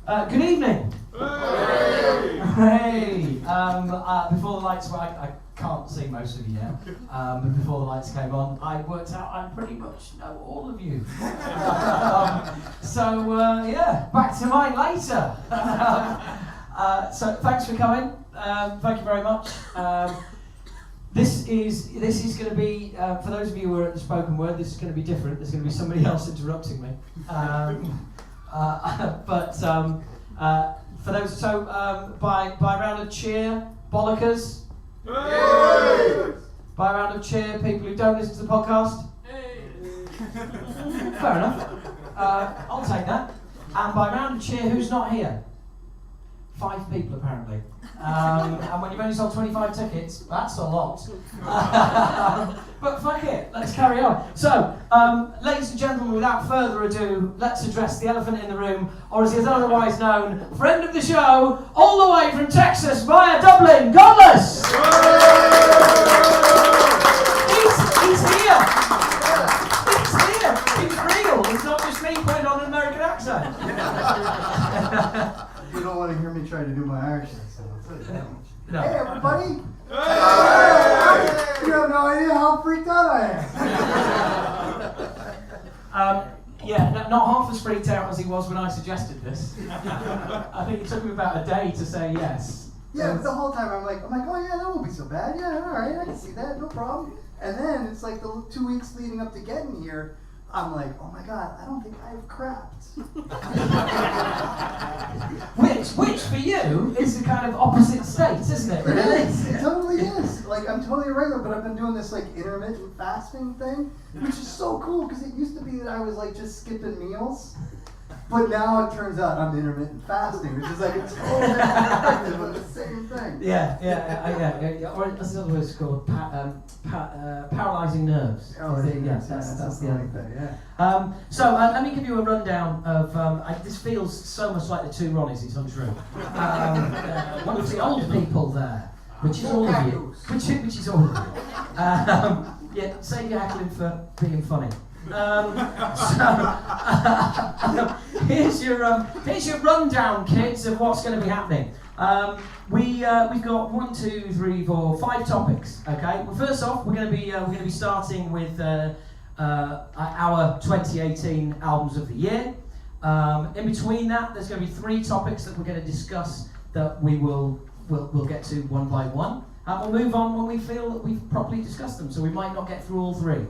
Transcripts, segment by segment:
Good evening. Hey. Before the lights, well, I can't see most of you yet, but before the lights came on, I worked out I pretty much know all of you. Yeah, back to mine later. So thanks for coming. Thank you very much. This is going to be, for those of you who are at the spoken word, this is going to be different. There's going to be somebody else interrupting me. For those, so by round of cheer, Bollocks. Hey! By round of cheer, people who don't listen to the podcast. Hey! Fair enough. I'll take that. And by round of cheer, who's not here? 5 people apparently. And when you've only sold 25 tickets, that's a lot. But fuck it, let's carry on. So, ladies and gentlemen, without further ado, let's address the elephant in the room, or as he is otherwise known, friend of the show, all the way from Texas via Dublin, Godless! He's here! He's here! He's real! It's not just me putting on an American accent. You don't want to hear me try to do my accent, so that's it. No. Hey, everybody! Hey! You have no idea how freaked out I am. Not half as freaked out as he was when I suggested this. I think it took him about a day to say yes. Yeah, but the whole time I'm like, oh yeah, that won't be so bad. Yeah, all right, I can see that, no problem. And then it's like the 2 weeks leading up to getting here, I'm like, oh my god, I don't think I've crapped. Which for you is the kind of opposite state, isn't it? Really? It totally is. Like, I'm totally irregular, but I've been doing this like intermittent fasting thing, which is so cool because it used to be that I was like just skipping meals, but now it turns out I'm intermittent fasting, which is like a totally different but the same thing. Yeah. Or that's another word called paralyzing nerves. Yes, that's the other thing. Yeah. So let me give you a rundown of. This feels so much like the two Ronnies. It's untrue. One of the old people there, which is all of you. Which is all of you. Yeah, save your heckling for being funny. Here's your rundown, kids, of what's going to be happening. We've got 1, 2, 3, 4, 5 topics. Okay. Well, first off, we're going to be starting with our 2018 albums of the year. In between that, there's going to be 3 topics that we're going to discuss that we'll get to one by one, and we'll move on when we feel that we've properly discussed them. So we might not get through all 3.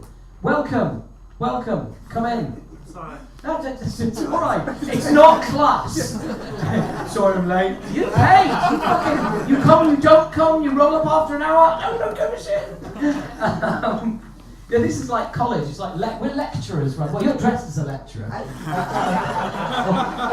Welcome, come in. Sorry. No, it's all right. It's not class. Sorry I'm late. You paid. You come, you don't come, you roll up after an hour. No, don't give a shit. Yeah, this is like college. It's like we're lecturers, right? Well, you're dressed as a lecturer,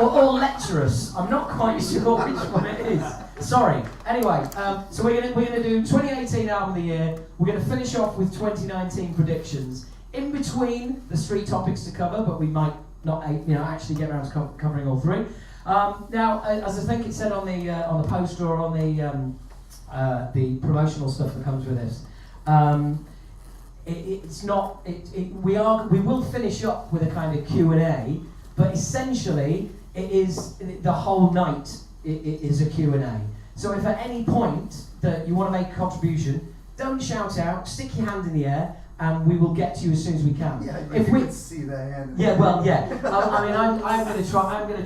or lecturers. I'm not quite sure which one it is. Sorry. Anyway, so we're gonna do 2018 album of the year. We're gonna finish off with 2019 predictions. In between, there's 3 topics to cover, but we might not, actually get around to covering all 3. Now, as I think it said on the poster or on the promotional stuff that comes with this, we will finish up with a kind of Q&A, but essentially it is the whole night. It is a Q&A. So if at any point that you want to make a contribution, don't shout out, stick your hand in the air, and we will get to you as soon as we can. Yeah, if we can see the hand. Yeah, well, yeah. I'm going to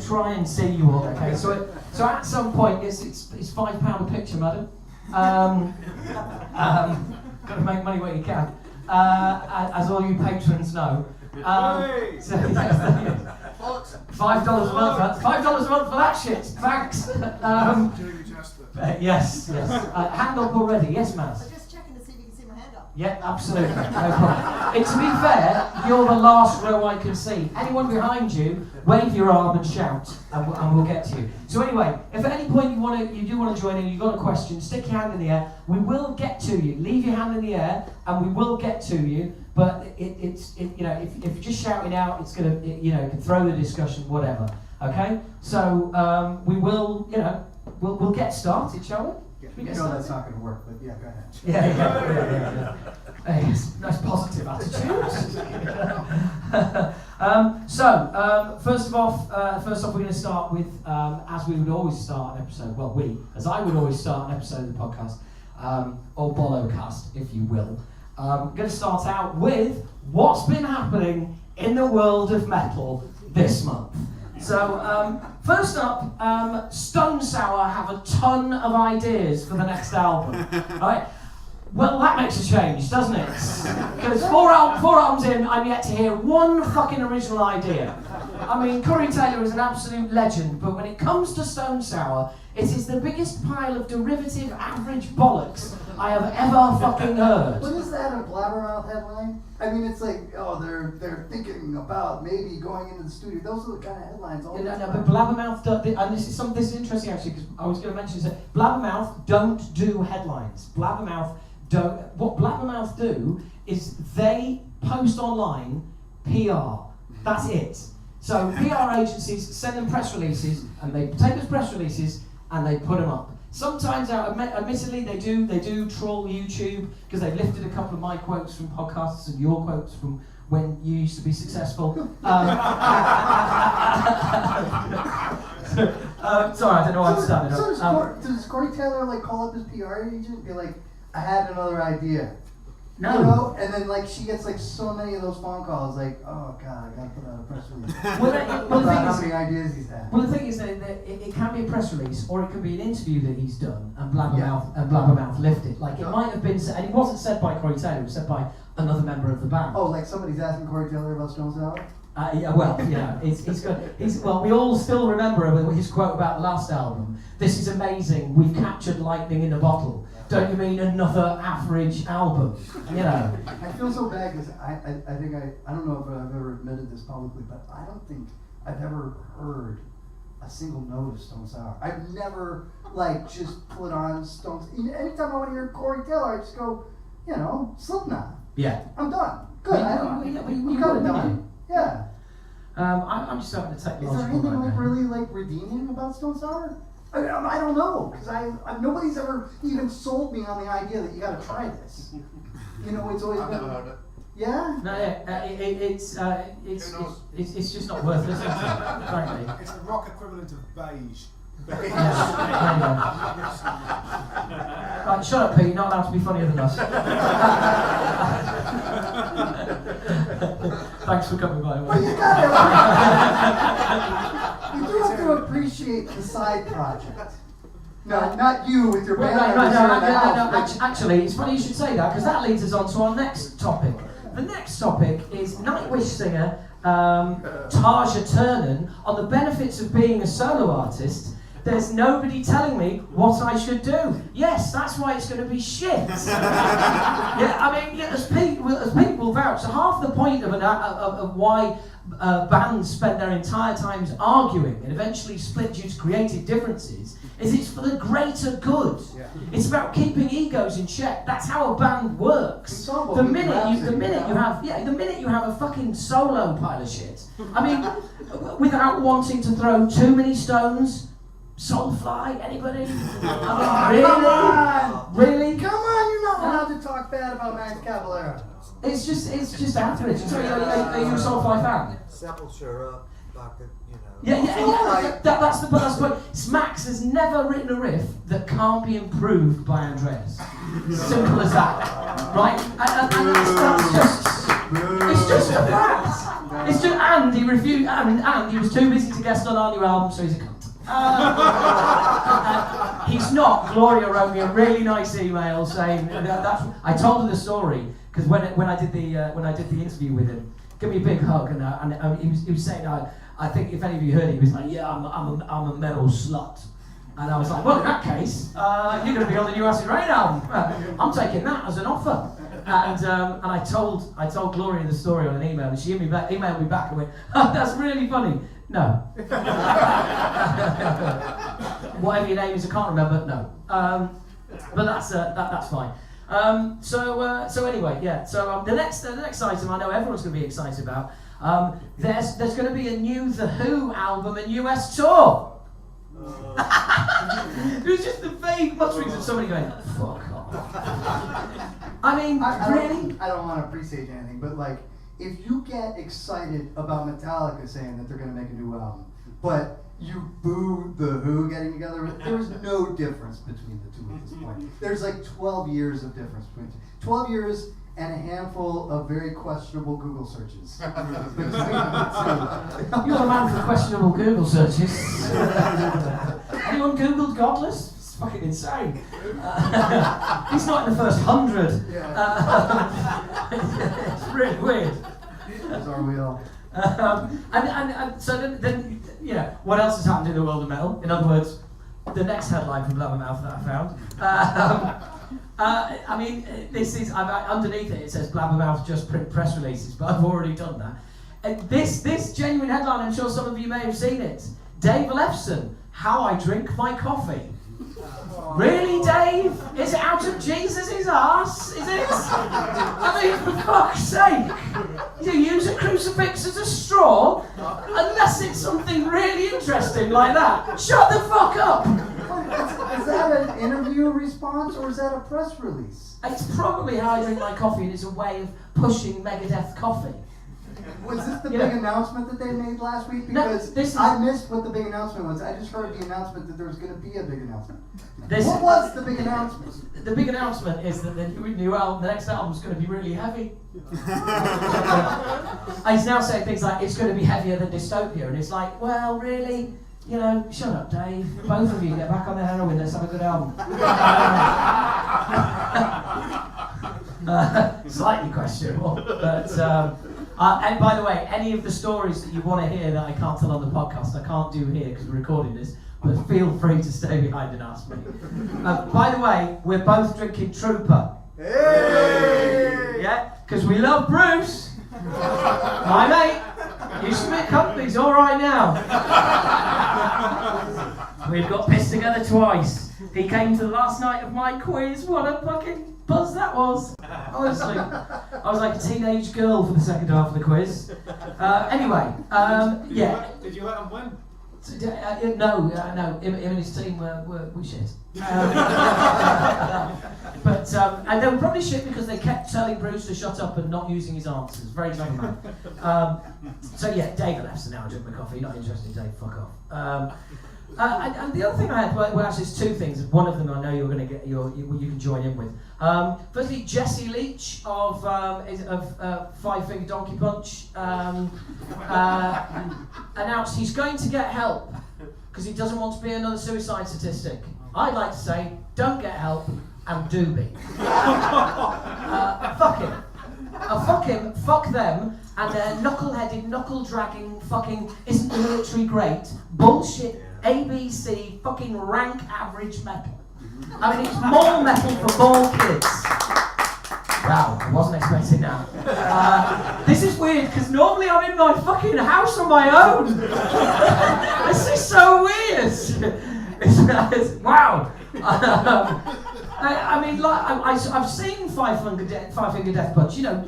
try and see you all. Okay. So at some point, it's £5 a picture, madam. Got to make money where you can, as all you patrons know. So, $5 a month. $5 a month for that shit. Thanks. Yes. Hand up already. Yes, ma'am. Yeah, absolutely. No problem. To be fair, you're the last row I can see. Anyone behind you, wave your arm and shout, and we'll get to you. So anyway, if at any point you do want to join in, you've got a question, stick your hand in the air. We will get to you. Leave your hand in the air, and we will get to you. But if you're just shouting out, it's gonna it can throw the discussion, whatever. Okay. So we will we'll get started, shall we? That's not going to work, but yeah, go ahead. Yeah. Hey, nice positive attitude. First off, we're going to start with, as we would always start an episode. Well, as I would always start an episode of the podcast, or Bollocast, if you will. I'm going to start out with what's been happening in the world of metal this month. So, first up, Stone Sour have a ton of ideas for the next album. Right? Well, that makes a change, doesn't it? Because four albums in, I'm yet to hear one fucking original idea. I mean, Corey Taylor is an absolute legend, but when it comes to Stone Sour, it is the biggest pile of derivative average bollocks I have ever fucking heard. What is that, a blabbermouth headline? I mean, it's like, oh, they're thinking about maybe going into the studio. Those are the kind of headlines all the time. No, but Blabbermouth, and this is interesting actually, because I was going to mention this. Blabbermouth don't do headlines. What Blabbermouth do is they post online PR. That's it. So PR agencies send them press releases, and they take those press releases and they put them up. Sometimes, admittedly, they do troll YouTube because they've lifted a couple of my quotes from podcasts and your quotes from when you used to be successful. Sorry, I don't know why I'm standing up. So does Corey Taylor like call up his PR agent and be like, I had another idea? No. You know? And then like she gets like so many of those phone calls like, oh God, I gotta put out a press release. Well, how many ideas he's had. Well, the thing is that it can be a press release, or it can be an interview that he's done, and Blabbermouth lifted. Like, it might have been said, and it wasn't said by Corey Taylor, it was said by another member of the band. Oh, like somebody's asking Corey Taylor about Stone Sour? He's good. We all still remember his quote about the last album. This is amazing, we've captured lightning in a bottle. Don't you mean another average album? You know. I feel so bad because I think I don't know if I've ever admitted this publicly, but I don't think I've ever heard a single note of Stone Sour. I've never like just put on Stone. Anytime I want to hear Corey Taylor, I just go, Slipknot. Yeah. I'm done. Good. You got it done. Yeah. I'm just having to take the Is there anything like really like redeeming about Stone Sour? I don't know, because nobody's ever even sold me on the idea that you got to try this. It's always I've been. never heard it. Yeah. No, it's just not worth listening to, frankly. It's the rock equivalent of beige. Right, shut up, Pete. You're not allowed to be funnier than us. Thanks for coming by. Well, you do have to appreciate the side project. No, not you with your band. No. Actually, it's funny you should say that, because that leads us on to our next topic. The next topic is Nightwish singer Tarja Turunen on the benefits of being a solo artist. There's nobody telling me what I should do. Yes, that's why it's going to be shit. As people vouch, so half the point of why bands spend their entire times arguing and eventually split due to creative differences is it's for the greater good. Yeah. It's about keeping egos in check. That's how a band works. The minute you have a fucking solo pile of shit. I mean, without wanting to throw too many stones. Soulfly, anybody? Really? Come on, you're not allowed to talk bad about Max Cavalera. It's just average. So, are you a Soulfly fan? Sepultura, bucket, That's the point. Max has never written a riff that can't be improved by Andreas. Simple as that, right? And that's just. It's just a fact. It's just, and he refused, and he was too busy to guest on our new album, so he's a cunt. He's not. Gloria wrote me a really nice email saying that's. I told her the story because when I did the interview with him, give me a big hug and he was saying I think if any of you heard it, he was like, yeah, I'm a metal slut, and I was like, well, in that case, you're going to be on the new Acid Rain album. I'm taking that as an offer. And I told Gloria the story on an email, and she emailed me back and went, oh, that's really funny. No. Whatever your name is, I can't remember. No. But that's fine. So anyway, yeah. So the next item I know everyone's going to be excited about. There's going to be a new The Who album and US tour. It was just the vague mutterings of somebody going, fuck off. I mean, really? I don't want to presage anything, but like, if you get excited about Metallica saying that they're going to make a new album, but you boo the Who getting together, there's no difference between the two at this point. There's like 12 years of difference between the two. 12 years and a handful of very questionable Google searches. Between the two. You're the man for questionable Google searches. Anyone Googled Godless? It's fucking insane. He's not in the first 100. It's really weird. As are we all. And so then, you know, what else has happened in the world of metal? In other words, the next headline from Blabbermouth that I found. I mean, this is, underneath it says Blabbermouth just print press releases, but I've already done that. This genuine headline, I'm sure some of you may have seen it. Dave Lefson, How I Drink My Coffee. Really, Dave? Is it out of Jesus' arse? Is it? I mean, for fuck's sake. You use a crucifix as a straw? Unless it's something really interesting like that. Shut the fuck up! Is that an interview response or is that a press release? It's probably How I Drink My Coffee, and it's a way of pushing Megadeth coffee. Was this the big announcement that they made last week? Because I missed what the big announcement was. I just heard the announcement that there was going to be a big announcement. What was the big announcement? The big announcement is that the new album, the next album is going to be really heavy. He's now saying things like, it's going to be heavier than Dystopia, and it's like, well, really? You know, shut up, Dave. Both of you get back on the heroin, let's have a good album. Slightly questionable, but... and by the way, any of the stories that you want to hear that I can't tell on the podcast, I can't do here because we're recording this, but feel free to stay behind and ask me. By the way, we're both drinking Trooper. Hey! Yeah, because we love Bruce. My mate. Used to be company's all right now. We've got pissed together twice. He came to the last night of my quiz. What a fucking buzz that was. Honestly. I was like a teenage girl for the second half of the quiz. Anyway, yeah. Did you let him win? No. Him and his team were shit. But and they were probably shit because they kept telling Bruce to shut up and not using his answers. Very clever man. So yeah, David left, so now I drink my coffee. Not interested, Dave. Fuck off. And the other thing I had, well, actually, it's two things. One of them I know you're going to get, you can join in with. Firstly, Jesse Leach of Five Finger Donkey Punch announced he's going to get help because he doesn't want to be another suicide statistic. I'd like to say, don't get help and do be. Fuck him. Fuck him, fuck them, and their knuckle-headed, knuckle-dragging, fucking isn't the military great, bullshit, ABC, fucking rank average metal. I mean, it's more metal for more kids. Wow, I wasn't expecting that. This is weird, because normally I'm in my fucking house on my own. This is so weird. It's wow. I mean, like I've seen Five Finger Death Punch. You know.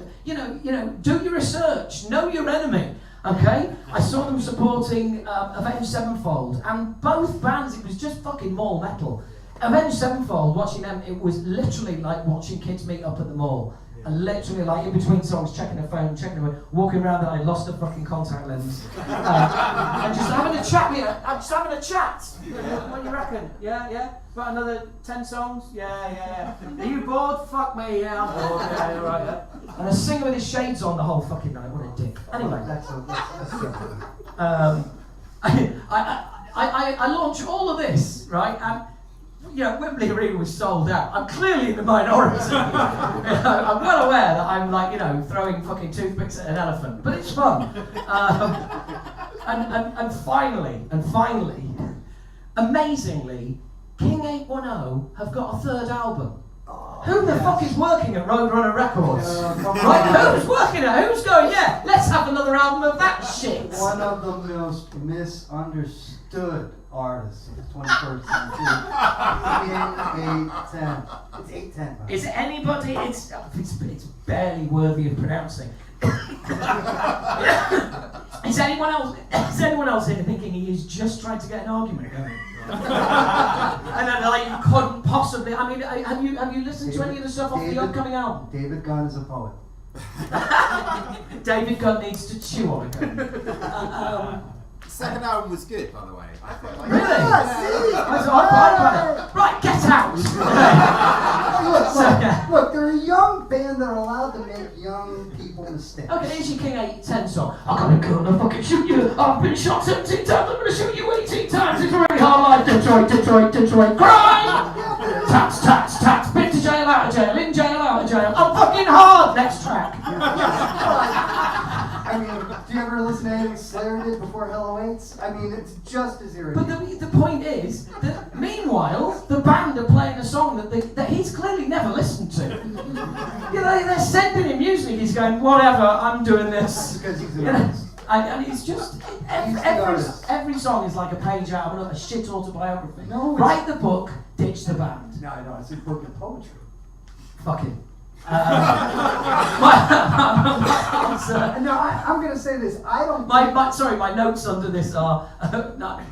Do your research. Know your enemy. Okay. I saw them supporting Avenged Sevenfold, and both bands. It was just fucking mall metal. Avenged Sevenfold. Watching them, it was literally like watching kids meet up at the mall. And literally, like in between songs, checking the phone, walking around that I lost a fucking contact lens, and just having a chat with you. I'm just having a chat. What do you reckon? Yeah. About another 10 songs? Yeah. Are you bored? Fuck me. Yeah, I'm bored. Yeah, right. Yeah. And a singer with his shades on the whole fucking night. What a dick. Anyway, I launch all of this, right? And Wembley Arena was sold out. I'm clearly in the minority. I'm well aware that I'm throwing fucking toothpicks at an elephant, but it's fun. And finally, amazingly, King 810 have got a third album. Who the fuck is working at Roadrunner Records? Right? Who's working at? Who's going? Yeah, let's have another album of that shit. One of the most misunderstood artists of the 21st century. It's 810. Is it anybody? It's barely worthy of pronouncing. Is anyone else here thinking he is just trying to get an argument going? And then you couldn't possibly. I mean, have you listened to any of the stuff off the upcoming album? David Gunn is a poet. David Gunn needs to chew on a gun. Second album was good, by the way. I quite like Really? Right, get out! Look, they're a young band that are allowed to make young people mistakes. Okay, here's your King 810 song. I got a gun, I'll fucking shoot you. I've been shot 17 times, I'm gonna shoot you 18 times. It's a really hard life. Detroit, crime! Tats, been to jail, out of jail, in jail, out of jail. I'm fucking hard! Next track. I mean, do you ever listen to anything Slayer did before Hell Awaits? I mean, it's just as irritating. But the point is that meanwhile, the band are playing a song that he's clearly never listened to. They're sending him music, he's going, whatever, I'm doing this. Because he's an artist. And he's just, every song is like a page out of a shit autobiography. No, write the book, ditch the band. No, I know, it's a book of poetry. Fuck it. No, I'm going to say this. I don't. My notes under this are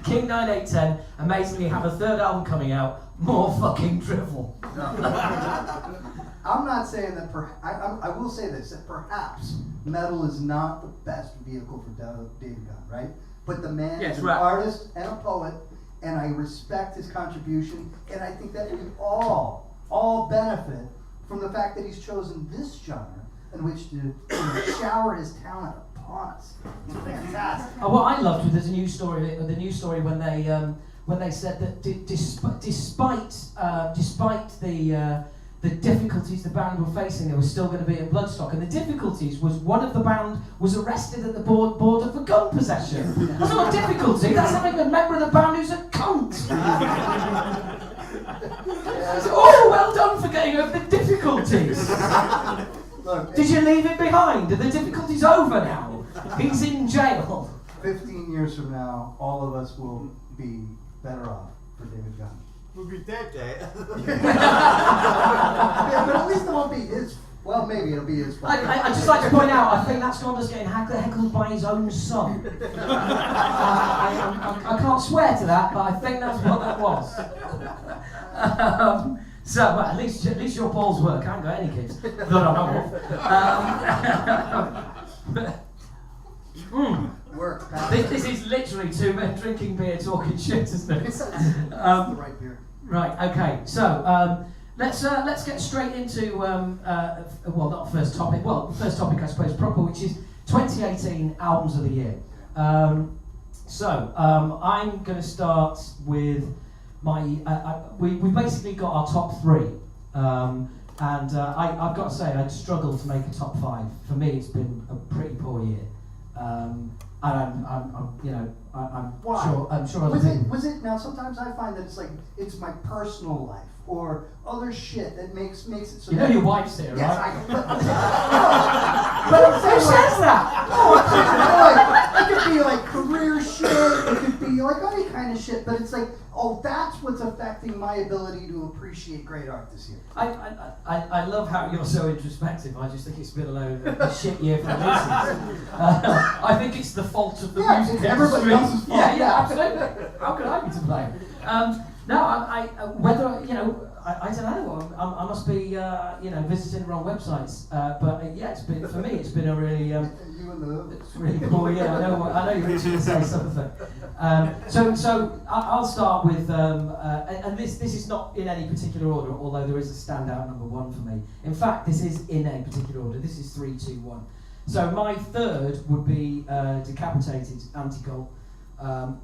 King 9810 amazingly have a third album coming out. More fucking drivel. I'm not saying that. I will say this: that perhaps metal is not the best vehicle for David Gunn, right? But the man is an artist and a poet, and I respect his contribution, and I think that we all benefit from the fact that he's chosen this genre in which to shower his talent upon us. It's fantastic. What I loved was the news story when they said that despite the difficulties the band were facing, they were still going to be in Bloodstock, and the difficulties was one of the band was arrested at the border for gun possession. That's not a difficulty. That's having a member of the band who's a cunt. Oh, well done for getting over the difficulties. Look, did you leave it behind? Are the difficulties over now? He's in jail. 15 years from now, all of us will be better off for David Gunn. We'll be dead, Dad. Yeah, but at least it won't be his. Well, maybe it'll be his fault. I'd just like to point out, I think that's Gondor's getting heckled by his own son. I can't swear to that, but I think that's what that was. Well, at least your balls work. I haven't got any kids that I know of. Work. This is literally two men drinking beer, talking shit, isn't it? It's the right beer. Right. Okay. So let's get straight into not first topic. Well, first topic I suppose proper, which is 2018 albums of the year. I'm going to start with my. We basically got our top three, and I've got to say I struggled to make a top five. For me, it's been a pretty poor year. And I'm sure other people. Was it now? Sometimes I find that it's my personal life or other shit that makes it so. You know your wife's here, yes, right? But who says that? It could be like career shit. It could be like any kind of shit. But it's like, oh, that's what's affecting my ability to appreciate great art this year. I love how you're so introspective. I just think it's been a shit year for the musicians. I think it's the fault of the music it's everybody industry. else's fault. Yeah, absolutely. How could I be to blame? I don't know. I must be visiting the wrong websites. It's been for me. It's been a really it's really cool. Yeah, I know you're reaching to say something. So I'll start with and this is not in any particular order, although there is a standout number one for me. In fact, this is in a particular order. This is 3, 2, 1. So my third would be Decapitated Anti-Cult.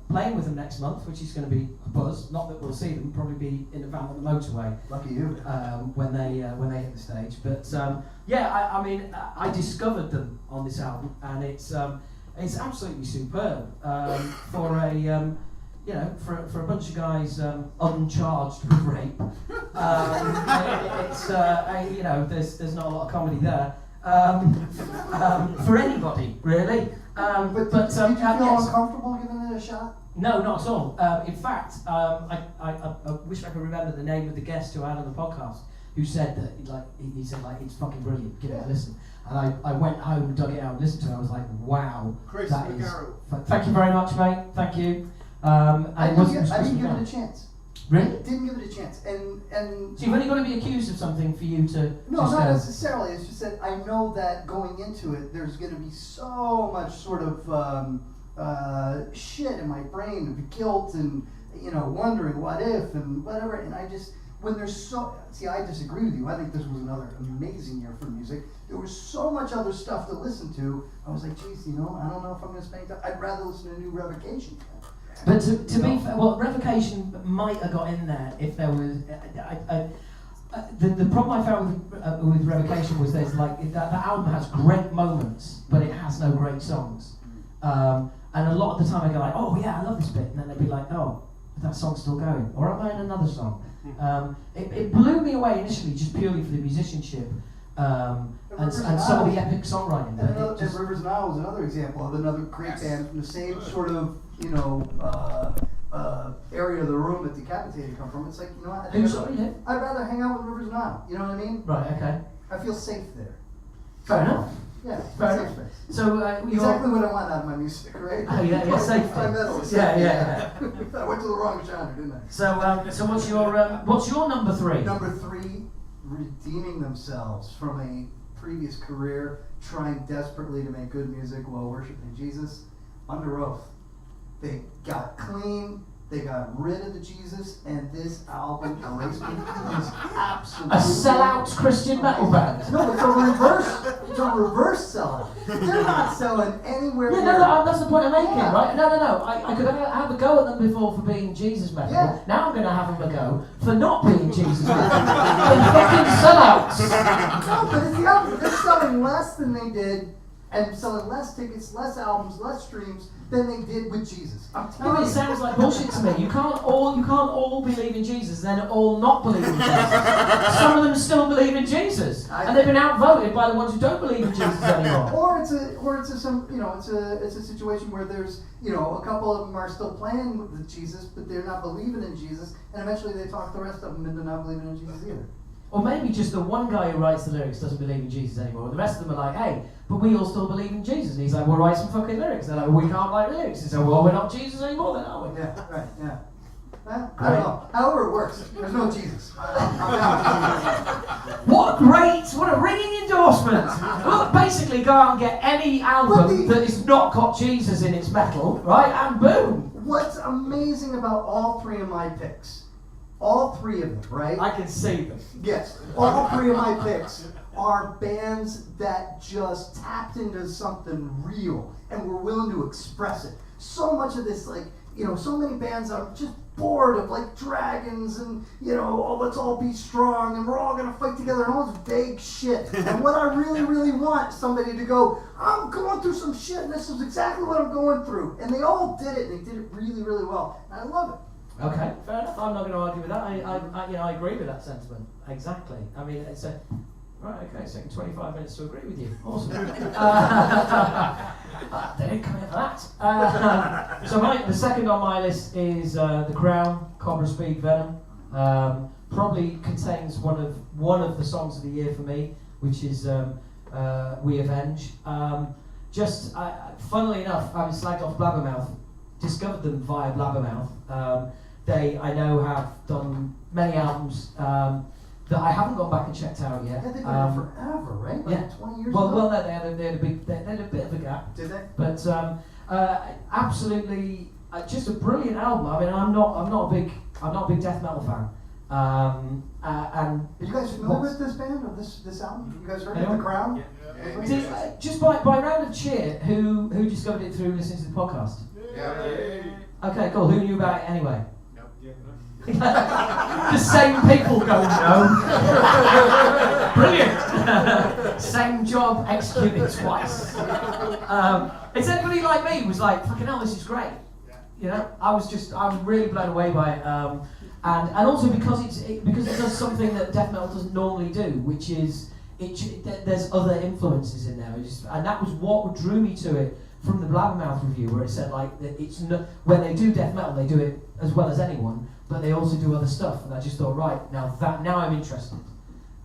Playing with them next month, which is going to be a buzz. Not that we'll see them, probably be in a van on the motorway. Lucky you. When they hit the stage. But I discovered them on this album, and it's absolutely superb for a bunch of guys uncharged with rape. There's not a lot of comedy there. For anybody, really. But did you feel uncomfortable giving it a shot? No, not at all. In fact, I wish I could remember the name of the guest who I had on the podcast who said that, he said it's fucking brilliant, give it a listen. And I went home, dug it out and listened to it. I was like, wow, Chris that is. McGarrett. Thank you very much, mate. Thank you. I didn't give it a chance. Really? Didn't give it a chance. And So you've only got to be accused of something for you to no, just not go, necessarily. It's just that I know that going into it, there's going to be so much sort of shit in my brain of guilt and wondering what if and whatever. And I just when there's so I disagree with you. I think this was another amazing year for music. There was so much other stuff to listen to. I was like, geez, I don't know if I'm going to spend time. I'd rather listen to New Revocation. But to be fair, well, Revocation might have got in there if there was. The problem I found with Revocation was there's like that album has great moments, but it has no great songs. And a lot of the time I go like, oh yeah, I love this bit, and then they'd be like, oh, that song's still going, or am I in another song? It blew me away initially, just purely for the musicianship and some of the epic songwriting. And Rivers Now was another example of another great band from the same sort of area of the room that Decapitated come from. It's like, what? I'd rather hang out with Rivers Now. You know what I mean? Right. Okay. I feel safe there. Fair enough. Yeah. Fair enough. So exactly what I want out of my music, right? Oh yeah, safety. My metal. Yeah. I went to the wrong genre, didn't I? So what's your number 3? Number 3, redeeming themselves from a previous career, trying desperately to make good music while worshiping Jesus. Under Oath. They got clean, they got rid of the Jesus, and this album, Erase Me, is absolutely... A sellout Christian metal band? No, it's a reverse sellout. They're not selling anywhere near... that's the point I'm making, right? No. I could have a go at them before for being Jesus metal. Yeah. Now I'm going to have them a go for not being Jesus metal. They're fucking sellouts. No, but it's the opposite. They're selling less than they did, and selling less tickets, less albums, less streams than they did with Jesus. I'm telling you. It sounds like bullshit to me. You can't all believe in Jesus and then all not believe in Jesus. Some of them still believe in Jesus, and they've been outvoted by the ones who don't believe in Jesus anymore. Or it's a situation where there's a couple of them are still playing with Jesus, but they're not believing in Jesus, and eventually they talk the rest of them into not believing in Jesus either. Or maybe just the one guy who writes the lyrics doesn't believe in Jesus anymore. The rest of them are like, hey, but we all still believe in Jesus. And he's like, well, write some fucking lyrics. They're like, well, we can't write lyrics. He said, well, we're not Jesus anymore then, are we? Yeah, right, yeah. I don't know. However it works, there's no Jesus. What a ringing endorsement. Well, basically go out and get any album that has not got Jesus in its metal, right? And boom. What's amazing about all 3 of my picks, all 3 of them, right? I can see them. Yes, all 3 of my picks are bands that just tapped into something real and were willing to express it. So much of this, so many bands are just bored of dragons and, let's all be strong and we're all gonna fight together and all this vague shit. And what I really, really want is somebody to go, I'm going through some shit and this is exactly what I'm going through. And they all did it, and they did it really, really well. And I love it. Okay, fair enough. I'm not going to argue with that. I agree with that sentiment. Exactly. I mean, it's a... Right, okay, it's taken 25 minutes to agree with you. Awesome. They didn't come in for that. So the second on my list is The Crown, Cobra Speed Venom. Probably contains one of the songs of the year for me, which is We Avenge. Funnily enough, having slagged off Blabbermouth, discovered them via Blabbermouth. They, I know, have done many albums that I haven't gone back and checked out yet. Yeah, they've been around forever, right? 20 years ago? Well, no, they had a bit of a gap. Did they? But absolutely, just a brilliant album. I mean, I'm not a big death metal fan. And are you guys familiar with this band or this album? Have you guys heard of The Crown? Yeah. Just by round of cheer, who discovered it through listening to the podcast? Yeah. Okay, cool. Who knew about it anyway? The same people go, no. Brilliant. Same job executed twice. It's anybody like me who was like, fucking hell, this is great. I'm really blown away by it. And also because it does something that death metal doesn't normally do, which is there's other influences in there. And that was what drew me to it from the Blabbermouth review, where it said when they do death metal, they do it as well as anyone, but they also do other stuff. And I just thought, right, now I'm interested.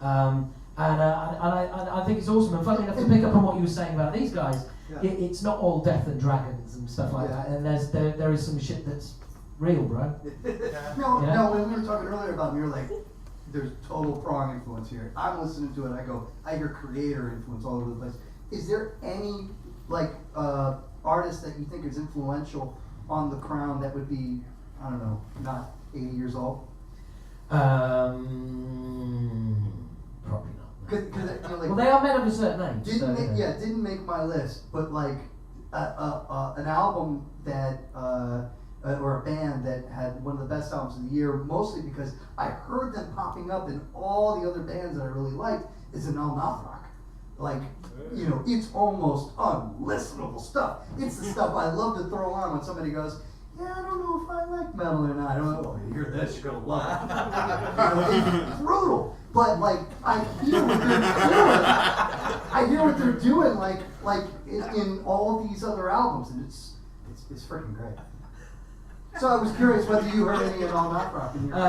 And I think it's awesome. And funny enough, to pick up on what you were saying about these guys, it's not all death and dragons and stuff like that. And there is some shit that's real, bro. No, when we were talking earlier about me, you were like, there's total prong influence here. I'm listening to it, I hear creator influence all over the place. Is there any, like, artist that you think is influential on the Crown that would be, I don't know, not 80 years old? Probably not. Cause, like, Well, they are men of a certain age. Didn't make my list, but like an album that or a band that had one of the best albums of the year, mostly because I heard them popping up in all the other bands that I really liked, is an Al Rock. Like, it's almost unlistenable stuff. It's the stuff I love to throw on when somebody goes, yeah, I don't know if I like metal or not. I don't know. Oh, you hear this, you're gonna love it. It's brutal. But like, I hear what they're doing. I hear what they're doing, like in all these other albums, and it's freaking great. So I was curious whether you heard any of All Night Rock in your No,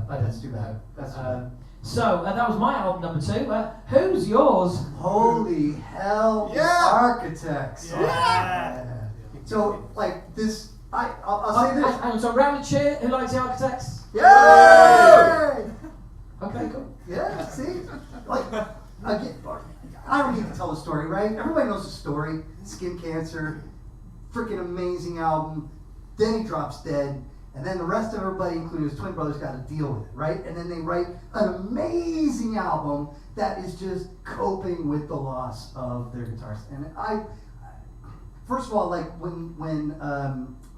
I That's didn't. too bad. That's too bad. So that was my album number 2. Who's yours? Holy hell, Yeah. Architects. Yeah. So like this, I'll say this. And so round the cheer. Who likes the Architects? Yay! Okay, cool. Yeah, see? Like, again, I don't need to tell the story, right? Everybody knows the story. Skin cancer, freaking amazing album. Then he drops dead. And then the rest of everybody, including his twin brothers, got to deal with it, right? And then they write an amazing album that is just coping with the loss of their guitarist. And first of all, like when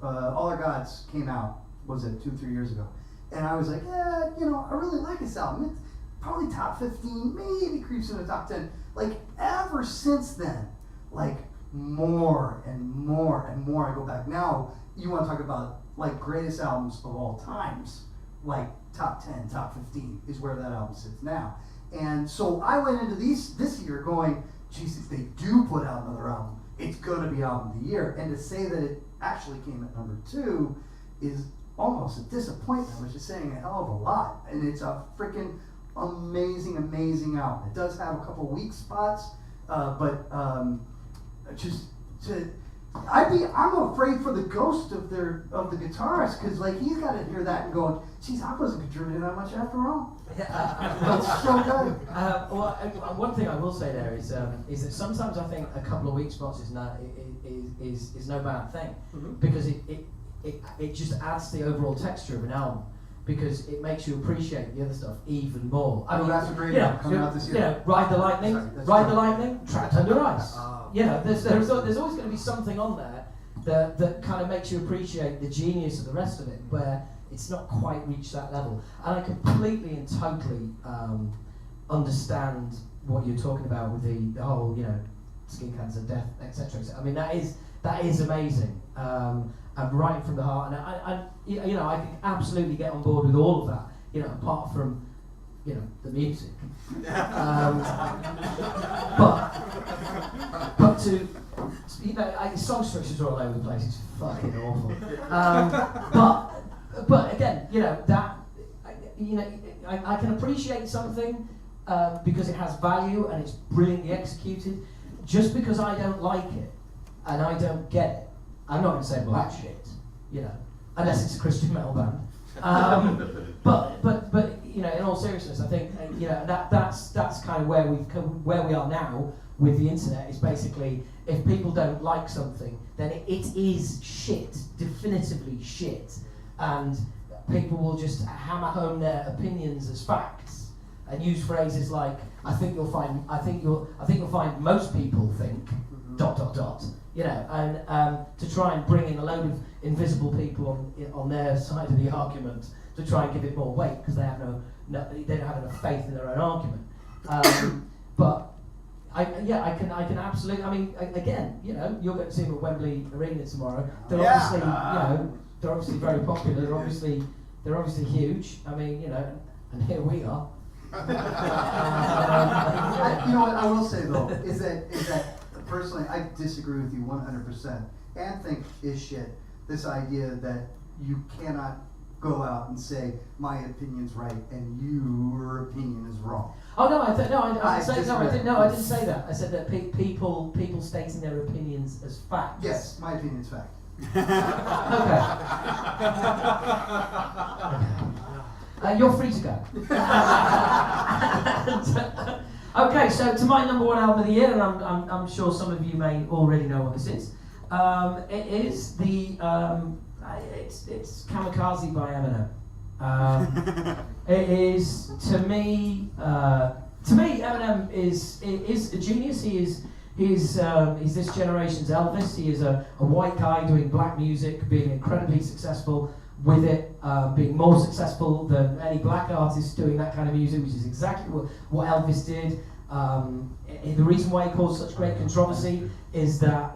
All Our Gods came out, was it 2-3 years ago? And I was like, yeah, I really like this album. It's probably top 15, maybe creeps in the top 10. Like, ever since then, like, more and more and more I go back. Now, you want to talk about, like, greatest albums of all times, like, top 10, top 15 is where that album sits now. And so I went into this year going, geez, if they do put out another album, it's going to be album of the year. And to say that it actually came at number 2 is almost a disappointment, which is saying a hell of a lot. And it's a freaking amazing, amazing album. It does have a couple weak spots, but I'm afraid for the ghost of the guitarist, because like he's got to hear that and going, geez, I wasn't contributing that much after all. That's so good. One thing I will say there is that sometimes I think a couple of weak spots is no bad thing, because it just adds to the overall texture of an album, because it makes you appreciate the other stuff even more. I mean, that's a great album coming out this year. Ride the Lightning, Sorry, the Lightning, Trapped Under Ice. There's always going to be something on there that kind of makes you appreciate the genius of the rest of it, where it's not quite reached that level. And I completely and totally understand what you're talking about with the whole, skin cancer, death, etc. I mean, that is amazing. And right from the heart, and I can absolutely get on board with all of that. Apart from, the music. But to, song structures are all over the place. It's fucking awful. But again, that I can appreciate something because it has value and it's brilliantly executed. Just because I don't like it and I don't get it, I'm not going to say, well, that's shit, unless it's a Christian metal band. But in all seriousness, I think that's kind of where we are now with the internet. Is basically, if people don't like something, then it is shit, definitively shit, and people will just hammer home their opinions as facts and use phrases like, I think you'll find most people think ... and to try and bring in a load of invisible people on their side of the argument to try and give it more weight, because they don't have enough faith in their own argument. But I can absolutely. I mean, again, you're going to see them at Wembley Arena tomorrow. They're obviously, they're obviously very popular. They're obviously huge. I mean, and here we are. What I will say though is that personally I disagree with you 100%, and think is shit. This idea that you cannot go out and say my opinion's right and your opinion is wrong. Oh no, I didn't say that. I said that people stating their opinions as facts. Yes, my opinion's fact. Okay. You're free to go. Okay, so to my number one album of the year, and I'm sure some of you may already know what this is. It is it's Kamikaze by Eminem. It is to me Eminem is a genius. He's this generation's Elvis. He is a white guy doing black music, being incredibly successful with it, being more successful than any black artist doing that kind of music, which is exactly what Elvis did. The reason why he caused such great controversy is that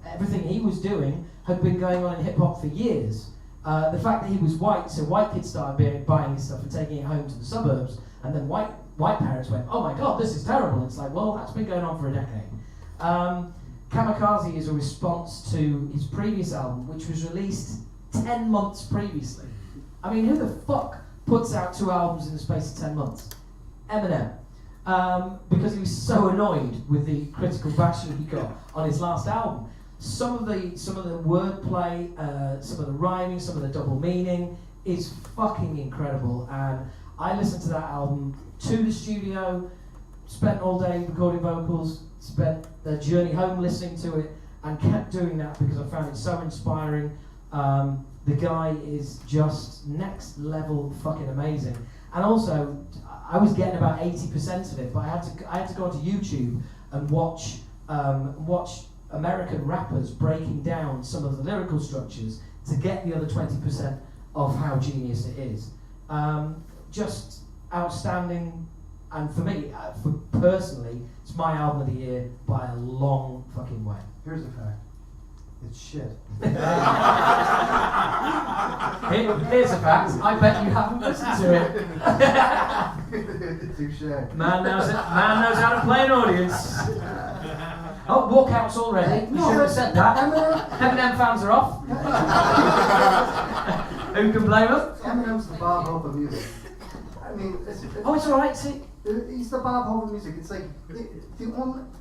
everything he was doing had been going on in hip hop for years. The fact that he was white, so white kids started buying his stuff and taking it home to the suburbs, and then white parents went, "Oh my God, this is terrible." It's like, well, that's been going on for a decade. Kamikaze is a response to his previous album, which was released 10 months previously. I mean, who the fuck puts out 2 albums in the space of 10 months? Eminem. Because he was so annoyed with the critical bashing he got on his last album. Some of the wordplay, some of the rhyming, some of the double meaning is fucking incredible. And I listened to that album to the studio, spent all day recording vocals, spent the journey home listening to it, and kept doing that because I found it so inspiring. The guy is just next level fucking amazing. And also, I was getting about 80% of it, but I had to go onto YouTube and watch American rappers breaking down some of the lyrical structures to get the other 20% of how genius it is. Just outstanding, and for me, personally, it's my album of the year by a long fucking way. Here's the fact. It's shit. Here's a fact. I bet you haven't listened to it. Touché. Man knows how to play an audience. Oh, walkouts already. You should have said that. Eminem fans are off. Who can blame them? Eminem's the Bob Hope of music. I mean, it's alright. See, he's the Bob Hope of music. It's like the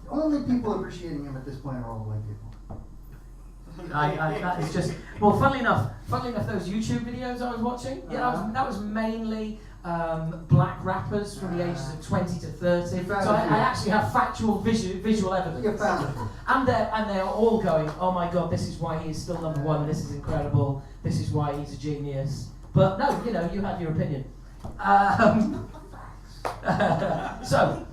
only people appreciating him at this point are all white people. that is just funnily enough, those YouTube videos I was watching, that was mainly black rappers from the ages of 20 to 30. So I actually have factual visual evidence. And they're all going, "Oh my God, this is why he is still number one. This is incredible. This is why he's a genius." But no, you had your opinion. So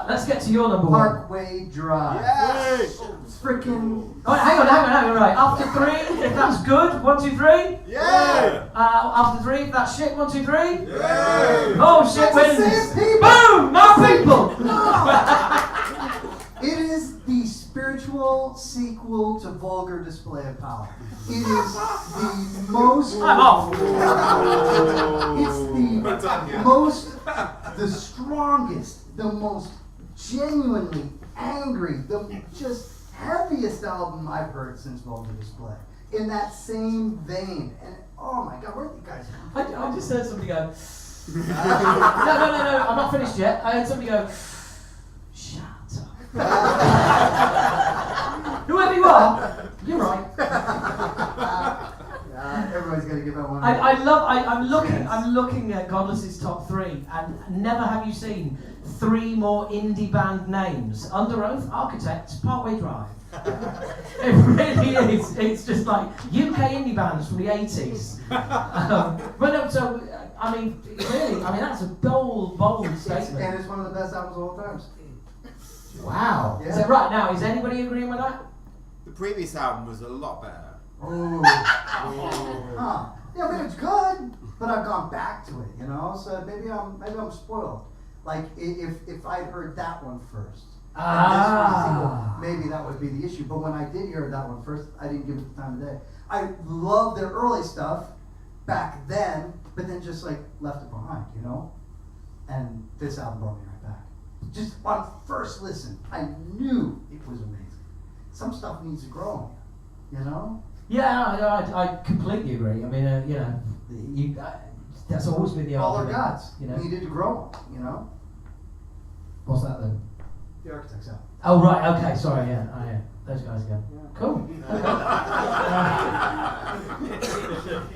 let's get to your number one. Parkway Drive. Yes! Freaking. Oh, hang on. Right. After 3, if that's good, 1, 2, 3. Yeah! After 3, if that's shit, 1, 2, 3. Yeah! Oh, shit That's the wins. same people. Boom! More people. It is the spiritual sequel to Vulgar Display of Power. It is the most. I'm off. It's the strongest, the most genuinely angry, the just heaviest album I've heard since Vulgar Display. In that same vein, and oh my God, where are you guys? I just heard somebody go. No, I'm not finished yet. I heard somebody go. Shut up. Whoever you are, you're right. Everybody's got to give that one. I'm looking at Godless's top 3, and never have you seen 3 more indie band names. Under Oath, Architects, Parkway Drive. It really is. It's just like UK indie bands from the 80s. But no, so I mean, really, that's a bold statement. And it's one of the best albums of all time. Wow. Yeah. Is that right? Now, is anybody agreeing with that? The previous album was a lot better. Oh. Yeah, I mean, it's good, but I've gone back to it, So maybe I'm spoiled. Like if I'd heard that one first, and this was the sequel, maybe that would be the issue. But when I did hear that one first, I didn't give it the time of day. I loved their early stuff back then, but then just like left it behind, And this album brought me right back. Just on first listen, I knew it was amazing. Some stuff needs to grow on you, Yeah, I completely agree. I mean, that's always been the all our argument. gods needed to grow on, What's that then? The Architects album. Oh right, okay, sorry, yeah. those guys again. Yeah. Cool.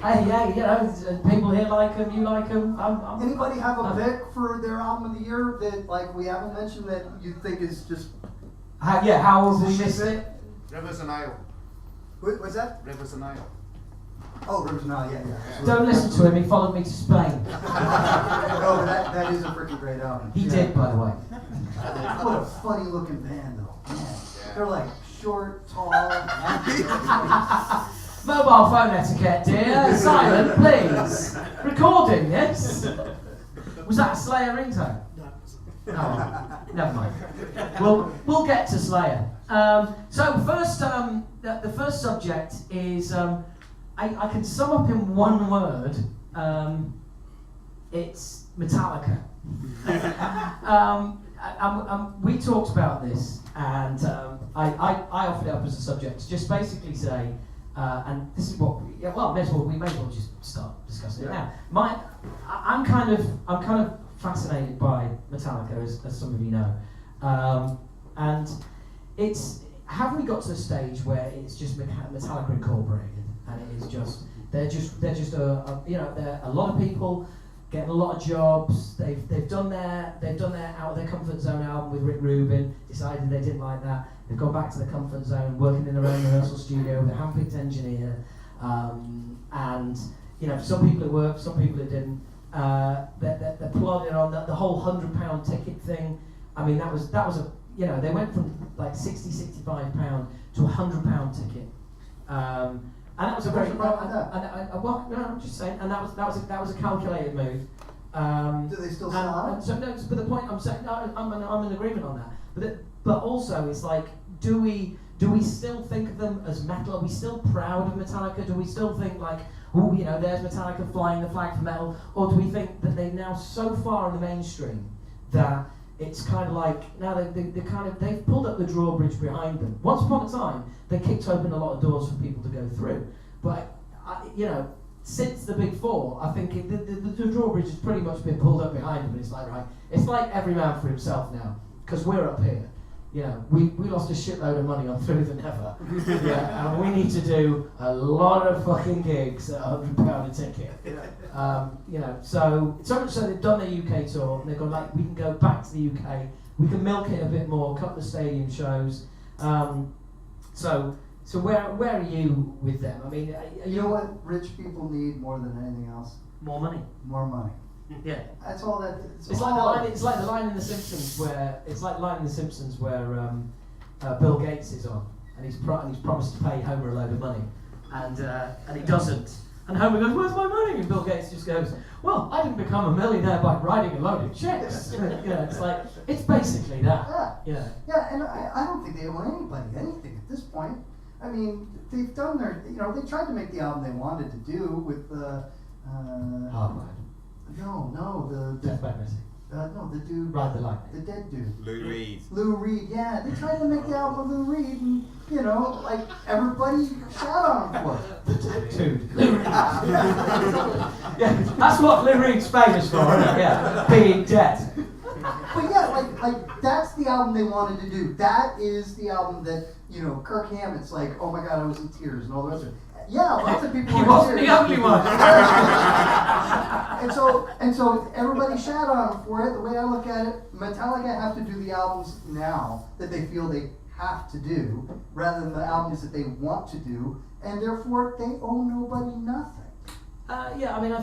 Hey, you know, people here like them, you like them. Anybody have a pick for their album of the year that, like, we haven't mentioned that you think is just... How have we missed it? Rivers and Isle. What's that? Rivers and Isle. Oh, Rivers Nile, yeah. Don't listen to him, he followed me to Spain. No, but that is a freaking great album. He did, by the way. What a funny looking band, though. Man. They're like short, tall. Mobile phone etiquette, dear. Silent, please. Recording, yes? Was that a Slayer ringtone? Oh, never mind. We'll get to Slayer. So first, the first subject is I can sum up in one word. It's Metallica. We talked about this, and I offered it up as a subject to just basically say, and this is what we may as well just start discussing it now. I'm kind of fascinated by Metallica, as some of you know, and have we got to the stage where it's just Metallica Incorporated, and it is just they're just a lot of people getting a lot of jobs. They've done their out of their comfort zone album with Rick Rubin, decided they didn't like that. They've gone back to the comfort zone, working in their own rehearsal studio with a handpicked engineer, and you know, some people it worked, some people it didn't. They're plodding on the whole £100 ticket thing. I mean, that was a, you know, they went from like £60-65 to £100 ticket, and that was a very well, no, I'm just saying, and that was a calculated move. Do they still sell out? So no, but the point I'm saying, no, I'm in agreement on that. But also, it's like, do we still think of them as metal? Are we still proud of Metallica? Do we still think like, oh, you know, there's Metallica flying the flag for metal? Or do we think that they're now so far in the mainstream that it's kind of like, now they've pulled up the drawbridge behind them. Once upon a time, they kicked open a lot of doors for people to go through. But, you know, since the Big Four, I think the drawbridge has pretty much been pulled up behind them. And it's like, right, it's like every man for himself now, because we're up here. You know, we lost a shitload of money on Through the Never. Yeah, and we need to do a lot of fucking gigs at £100 a ticket. You know, so much so they've done their UK tour, and they've gone like, we can go back to the UK, we can milk it a bit more, cut the stadium shows. So where are you with them? I mean, you know what rich people need more than anything else? More money. More money. Yeah. That's all that. It's like the line in The Simpsons where Bill Gates is on, and he's promised to pay Homer a load of money, and he doesn't. And Homer goes, "Where's my money?" And Bill Gates just goes, "Well, I didn't become a millionaire by writing a load of checks." You know, it's like, it's basically that. Yeah. Yeah, and I don't think they owe anybody anything at this point. I mean, they've done their, you know, they tried to make the album they wanted to do with the. Hardline. No, the Death by Missing. no, the dude. Ride the Lightning. The dead dude. Lou Reed. Lou Reed, yeah. They tried to make the album of Lou Reed, and, you know, like, everybody shat on him for it. The dead dude. Lou Reed. Yeah, that's what Lou Reed's famous for, isn't it? Yeah, being dead. But yeah, like that's the album they wanted to do. That is the album that, you know, Kirk Hammett's like, oh my God, I was in tears and all the rest of it. Yeah, lots of people were in tears. He wasn't the only one. and so everybody shat on him for it. The way I look at it, Metallica have to do the albums now that they feel they have to do, rather than the albums that they want to do, and therefore they owe nobody nothing. Yeah, I mean, I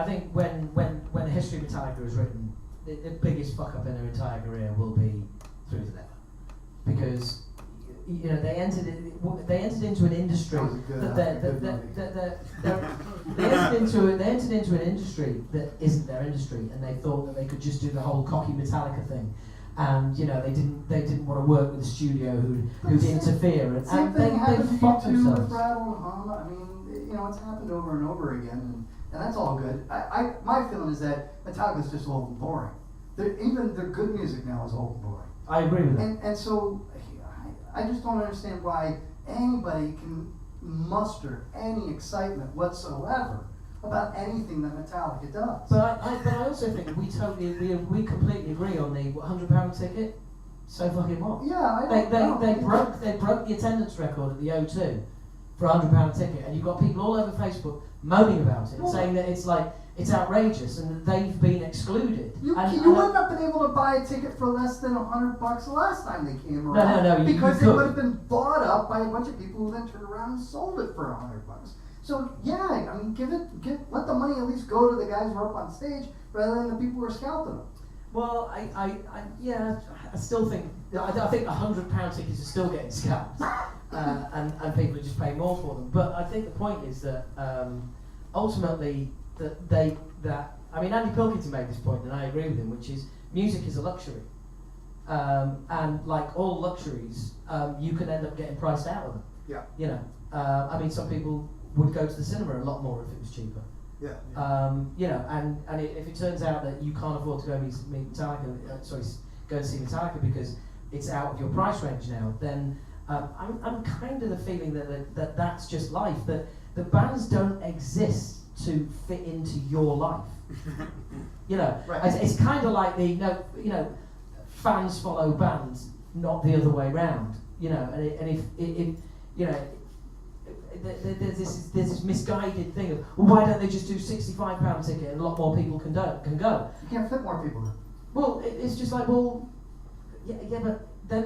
think when the history of Metallica is written, the biggest fuck up in their entire career will be Through the Never, because, you know, they entered into an industry they entered into an industry that isn't their industry, and they thought that they could just do the whole cocky Metallica thing, and, you know, they didn't want to work with a studio who'd interfere, and Same they thing happened fucked to you themselves. with Rattle and Hum. I mean, you know, it's happened over and over again, and that's all good. My feeling is that Metallica's just old and boring. Even their good music now is old and boring. I agree with that. And so I just don't understand why anybody can muster any excitement whatsoever about anything that Metallica does. But I also think we completely agree on the £100 ticket. So fucking what? Yeah, They broke the attendance record at the O2 for £100 a ticket, and you've got people all over Facebook moaning about it and saying that it's outrageous and that they've been excluded. You wouldn't have been able to buy a ticket for less than $100 the last time they came around. No. Because it would have been bought up by a bunch of people who then turned around and sold it for $100. So yeah, I mean, let the money at least go to the guys who are up on stage rather than the people who are scalping them. Well, I still think I think £100 tickets are still getting scalped, and people are just paying more for them. But I think the point is that ultimately Andy Pilkington made this point, and I agree with him, which is music is a luxury, and like all luxuries, you can end up getting priced out of them. Yeah. You know, some people would go to the cinema a lot more if it was cheaper. Yeah. You know, and if it turns out that you can't afford to go meet Metallica, go and see Metallica because it's out of your price range now, then I'm kind of the feeling that that's just life. That the bands don't exist to fit into your life. You know, right. It's kind of like fans follow bands, not the other way round. You know, and if you know. There's this misguided thing of, well, why don't they just do £65 ticket and a lot more people can go? You can't fit more people in. Well, it's just like, well, yeah, but then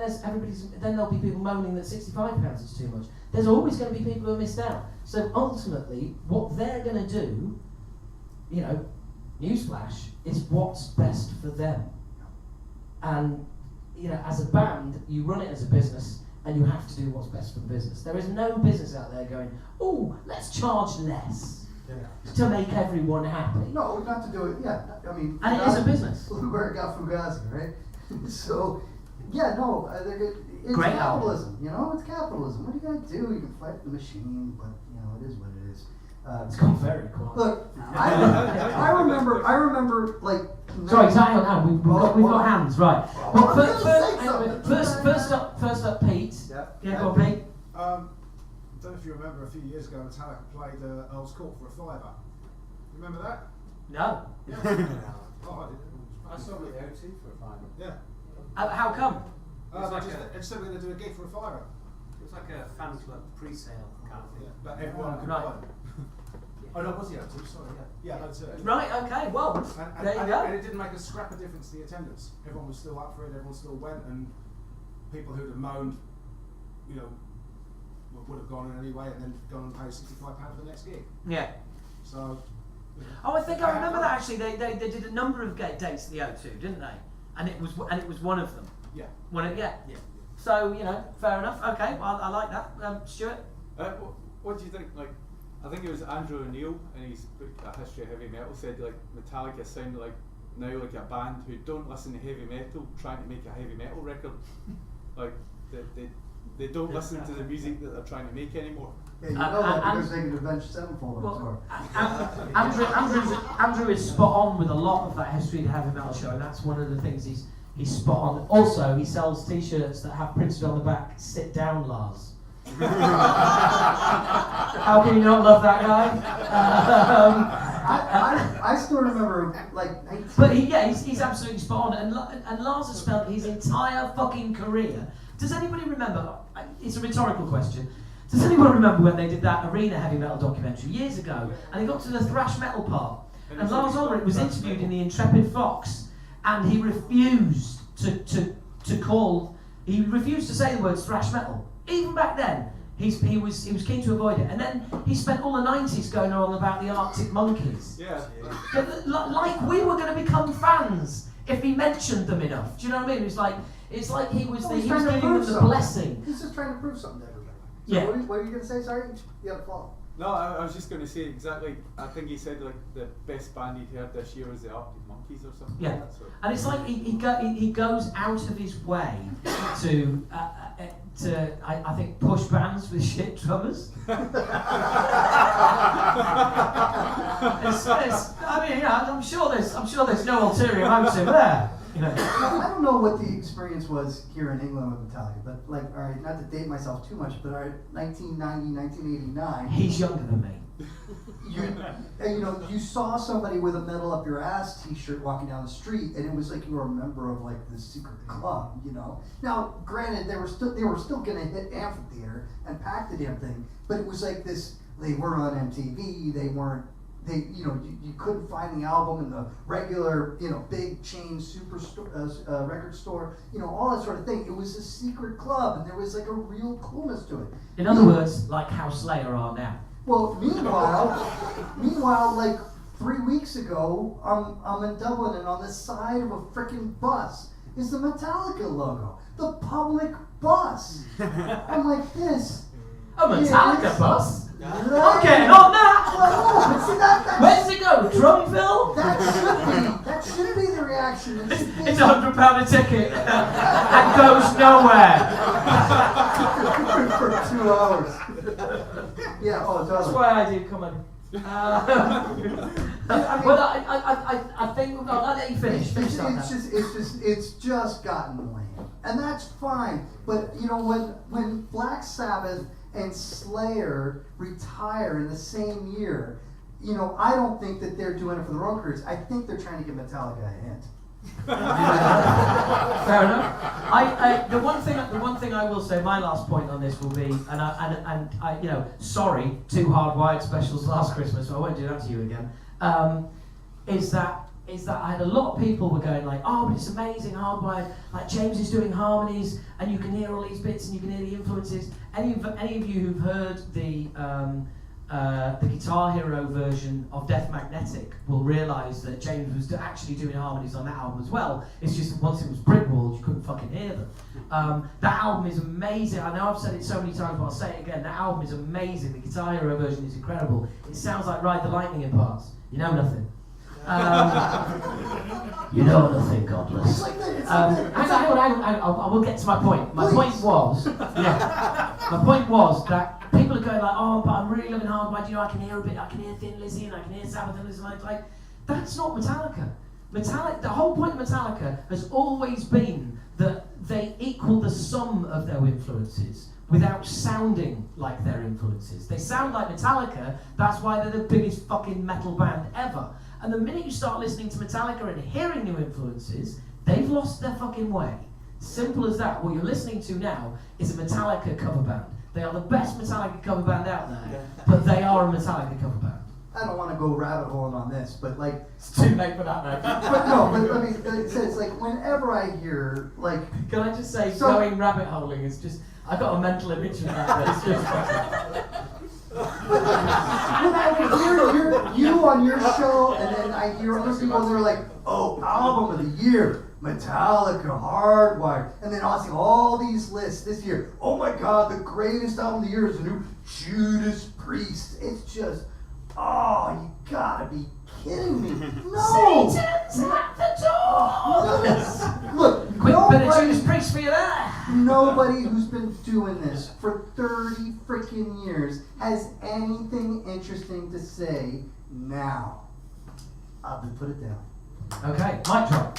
there'll be people moaning that £65 is too much. There's always going to be people who are missed out. So ultimately, what they're going to do, you know, newsflash, is what's best for them. And you know, as a band, you run it as a business. And you have to do what's best for the business. There is no business out there going, oh, let's charge less to make everyone happy. No, not to do it. Yeah, I mean, and it is a business. Where it got Fugazi, right? So, yeah, no, it's Great capitalism. You know, it's capitalism. What are you gonna do? You can fight the machine, but you know, it is what it is. It's gone very quiet. Look, I remember, like. Sorry, hang on. We've got hands, right? Well, first up, Pete. Yeah, go on, Pete. I don't know if you remember a few years ago, Metallica played Earl's Court for a £5. Remember that? No. Yeah. Oh, I did. I saw it at the O2 for a £5. Yeah. How come? They said we're going to do a gig for a £5. It was like a fan club pre-sale kind of thing. Yeah, but everyone could Right. buy it. Oh no, it was the O2, sorry, Yeah, that's it. Right. Okay. Well, there you go. And it didn't make a scrap of difference to the attendance. Everyone was still up for it. Everyone still went, and people who'd have moaned, you know, would have gone in anyway, and then gone and paid £65 for the next gig. Yeah. So. Oh, I think I remember that actually. They did a number of dates at the O2, didn't they? And it was one of them. Yeah. Yeah. So you know, fair enough. Okay. Well, I like that. Stuart. What do you think? Like, I think it was Andrew O'Neill in his book A History of Heavy Metal said like Metallica sound like now like a band who don't listen to heavy metal trying to make a heavy metal record. Like they don't listen to the music that they're trying to make anymore. Yeah, you know that because they can Avenged Sevenfold on tour. Andrew is spot on with a lot of that History of the Heavy Metal show, and that's one of the things he's spot on. Also, he sells T-shirts that have printed on the back, "Sit down, Lars." How can you not love that guy? I still remember, like... But he's absolutely spot on. And Lars has spent his entire fucking career... Does anybody remember... It's a rhetorical question. Does anyone remember when they did that Arena heavy metal documentary years ago? And they got to the thrash metal part. And Lars Ulrich was interviewed in the Intrepid Fox. And he refused to call... He refused to say the words thrash metal. Even back then, he was keen to avoid it, and then he spent all the 90s going on about the Arctic Monkeys. Yeah. Like we were going to become fans if he mentioned them enough. Do you know what I mean? It's like he was giving them the blessing. He's just trying to prove something to everybody. So Yeah. what are you going to say? Sorry, you have a follow. No, I was just going to say exactly. I think he said like the best band he'd heard this year was the Arctic Monkeys or something. Yeah, like that, so. and it's like he goes out of his way to I think push bands with shit drummers. I mean, yeah, I'm sure there's no ulterior motive there. You know. I don't know what the experience was here in England with Metallica, but like, all right, not to date myself too much, but all right, 1990, 1989. He's younger than me. you know, you saw somebody with a metal up your ass T-shirt walking down the street, and it was like you were a member of like this secret club, you know. Now, granted, they were still gonna hit amphitheater and pack the damn thing, but it was like this. They weren't on MTV. They weren't. You know, you couldn't find the album in the regular, you know, big chain record store, you know, all that sort of thing. It was a secret club, and there was like a real coolness to it. In other words, like how Slayer are now. Well, meanwhile, like 3 weeks ago, I'm in Dublin, and on the side of a freaking bus is the Metallica logo, the public bus. I'm like, this. A Metallica bus? Right. I'm getting on that! Well, no, but see that. Where's it go? Drumville? That should be the reaction. It's £100 a ticket and goes nowhere. For 2 hours. Yeah, oh, totally. That's why I do comedy. Well, I think I'll let you finish. It's just gotten lame, and that's fine. But you know, when Black Sabbath and Slayer retire in the same year, you know, I don't think that they're doing it for their own careers. I think they're trying to give Metallica a hint. Fair enough. The one thing I will say, my last point on this will be, and I you know, sorry, 2 Hardwired specials last Christmas, so I won't do that to you again. Is that I had a lot of people were going like, oh, but it's amazing, Hardwired, like James is doing harmonies, and you can hear all these bits, and you can hear the influences. Any of you who've heard the Guitar Hero version of Death Magnetic will realise that James was actually doing harmonies on that album as well. It's just that once it was brick walls, you couldn't fucking hear them. That album is amazing. I know I've said it so many times, but I'll say it again. That album is amazing. The Guitar Hero version is incredible. It sounds like Ride the Lightning in parts. You know nothing. You know nothing, Godless. I will get to my point. My point was that people are going like, oh, but I'm really loving Hardwired. You know, I can hear a bit. I can hear Thin Lizzy, and I can hear Sabbath and Lizzy. Like, that's not Metallica. The whole point of Metallica has always been that they equal the sum of their influences without sounding like their influences. They sound like Metallica. That's why they're the biggest fucking metal band ever. And the minute you start listening to Metallica and hearing new influences, they've lost their fucking way. Simple as that. What you're listening to now is a Metallica cover band. They are the best Metallica cover band out there, but they are a Metallica cover band. I don't want to go rabbit holing on this, but like... It's too late for that now. but I mean, it's like whenever I hear, like... Can I just say, going rabbit holing is just... I got a mental image of that. It's just when I hear you on your show, and then I hear other people, and they're like, oh, album of the year, Metallica, Hardwired, and then I'll see all these lists this year. Oh my God, the greatest album of the year is the new Judas Priest. It's just, oh, you gotta be kidding me. No! Satan's at the door! Look, Quick bit of Judas Priest for you there. Nobody who's been doing this for 30 freaking years has anything interesting to say now. I'll just put it down. Okay, mic drop.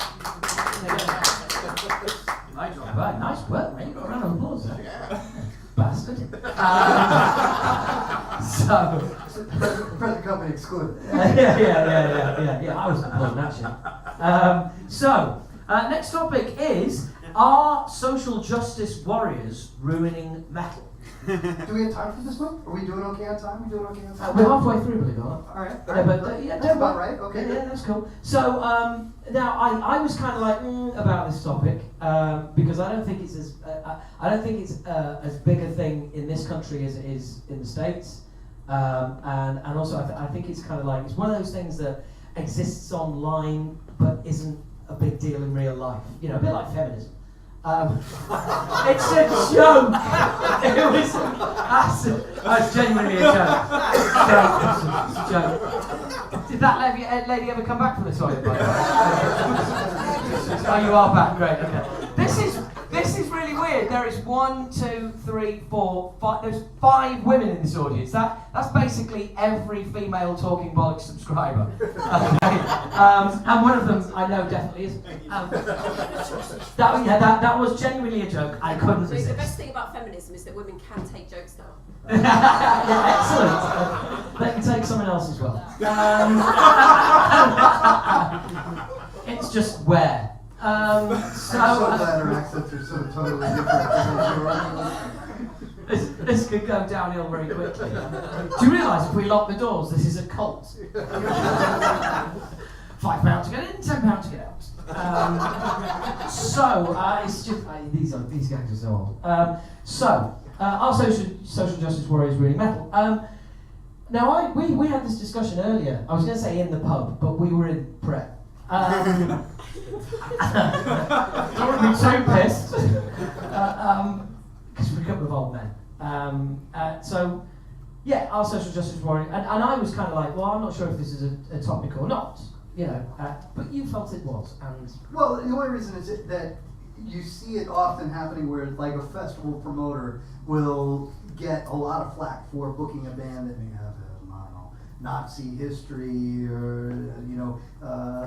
Mic drop. Right, nice work, mate. You got a round of applause there. Yeah. Bastard. Present company excluded. Yeah. I was applauding that shit. Next topic is, are social justice warriors ruining metal? Do we have time for this one? Are we doing okay on time? We're halfway through, believe it or not. Alright. That's about right. Okay. Yeah, that's cool. So now I was kind of like about this topic because I don't think it's as big a thing in this country as it is in the States, and also I think it's kind of like, it's one of those things that exists online but isn't a big deal in real life. You know, a bit like feminism. It's a joke. That's genuinely a joke. It's a joke. Did that lady ever come back from the toilet, by the way? Oh, you are back. Great. Okay. This is really weird. There is 1, 2, 3, 4, 5. There's 5 women in this audience. That's basically every female Talking Bollocks subscriber. Okay. And one of them I know definitely is. That was genuinely a joke. I couldn't So resist. the best thing about feminism is that women can take jokes now. Yeah, excellent. They can take someone else as well. It's just where. I'm so glad our accents are so totally different. This could go downhill very quickly. Do you realise if we lock the doors, this is a cult? £5 to get in, £10 to get out. It's just these gags are so old. Our social justice warrior is really metal. Now we had this discussion earlier. I was going to say in the pub, but we were in prep. Don't want to be too pissed, because we're a couple of old men. Our social justice warrior, and I was kind of like, well, I'm not sure if this is a topic or not, but you felt it was, and well, the only reason is that you see it often happening where, like, a festival promoter will get a lot of flack for booking a band that may have, I don't know, Nazi history or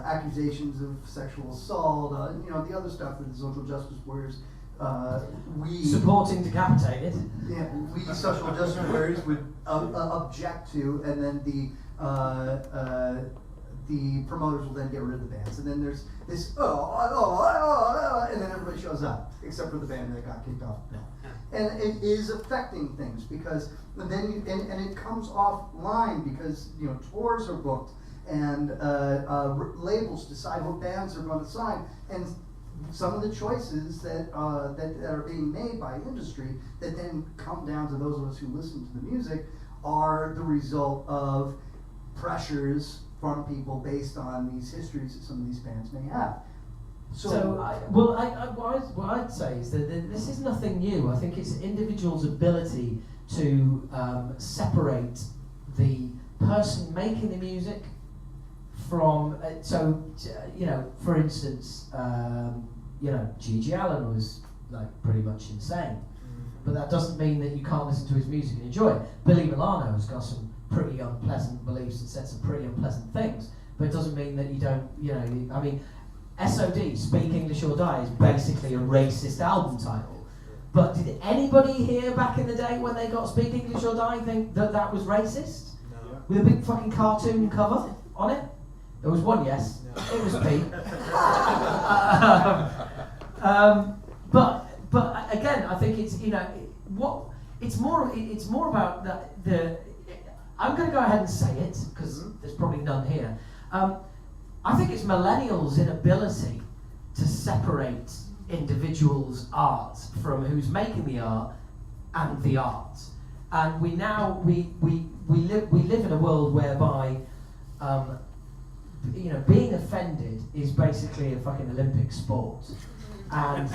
accusations of sexual assault, the other stuff that the social justice warriors we supporting decapitated. Yeah, we social justice warriors would object to, and then the promoters will then get rid of the bands, and then there's this and then everybody shows up except for the band that got kicked off. No. And it is affecting things because then and it comes offline because tours are booked and labels decide what bands are going to sign, and some of the choices that are being made by industry that then come down to those of us who listen to the music are the result of pressures from people based on these histories that some of these bands may have. What I'd say is that this is nothing new. I think it's individuals' ability to separate the person making the music from. For instance, G.G. Allen was like pretty much insane, but that doesn't mean that you can't listen to his music and enjoy it. Billy Milano has got some pretty unpleasant beliefs and said some pretty unpleasant things, but it doesn't mean that you don't. SOD, Speak English or Die, is basically a racist album title. But did anybody here back in the day when they got Speak English or Die think that was racist? No. With a big fucking cartoon cover on it? There was one yes. No. It was Pete. But again, I think it's it's more about the. I'm going to go ahead and say it because there's probably none here. I think it's millennials' inability to separate individuals' art from who's making the art and the art. And we live in a world whereby being offended is basically a fucking Olympic sport. And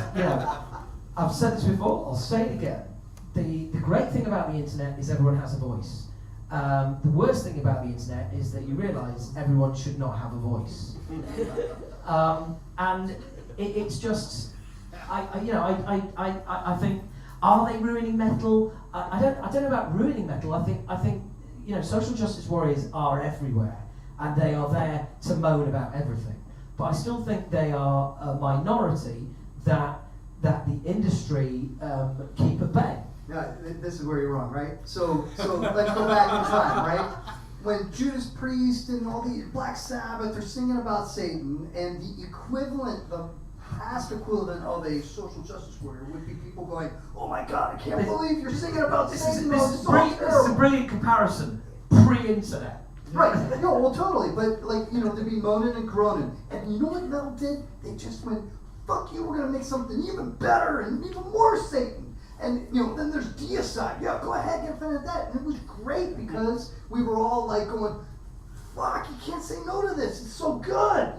I've said this before, I'll say it again. The great thing about the internet is everyone has a voice. The worst thing about the internet is that you realise everyone should not have a voice, and it's just I think, are they ruining metal? I don't know about ruining metal. I think social justice warriors are everywhere and they are there to moan about everything. But I still think they are a minority that the industry keep at bay. Yeah, this is where you're wrong, right? So let's go back in time, right? When Judas Priest and all the Black Sabbath are singing about Satan, and the equivalent, the past equivalent of a social justice warrior would be people going, "Oh my God, I can't believe you're singing about Satan." This is a brilliant comparison. Pre-internet. Right, no, well, totally, but they'd be moaning and groaning. And you know what metal did? They just went, "Fuck you, we're going to make something even better and even more Satan." And then there's Deicide. Yeah, go ahead, get offended at that. And it was great because we were all like going, "Fuck, you can't say no to this. It's so good,"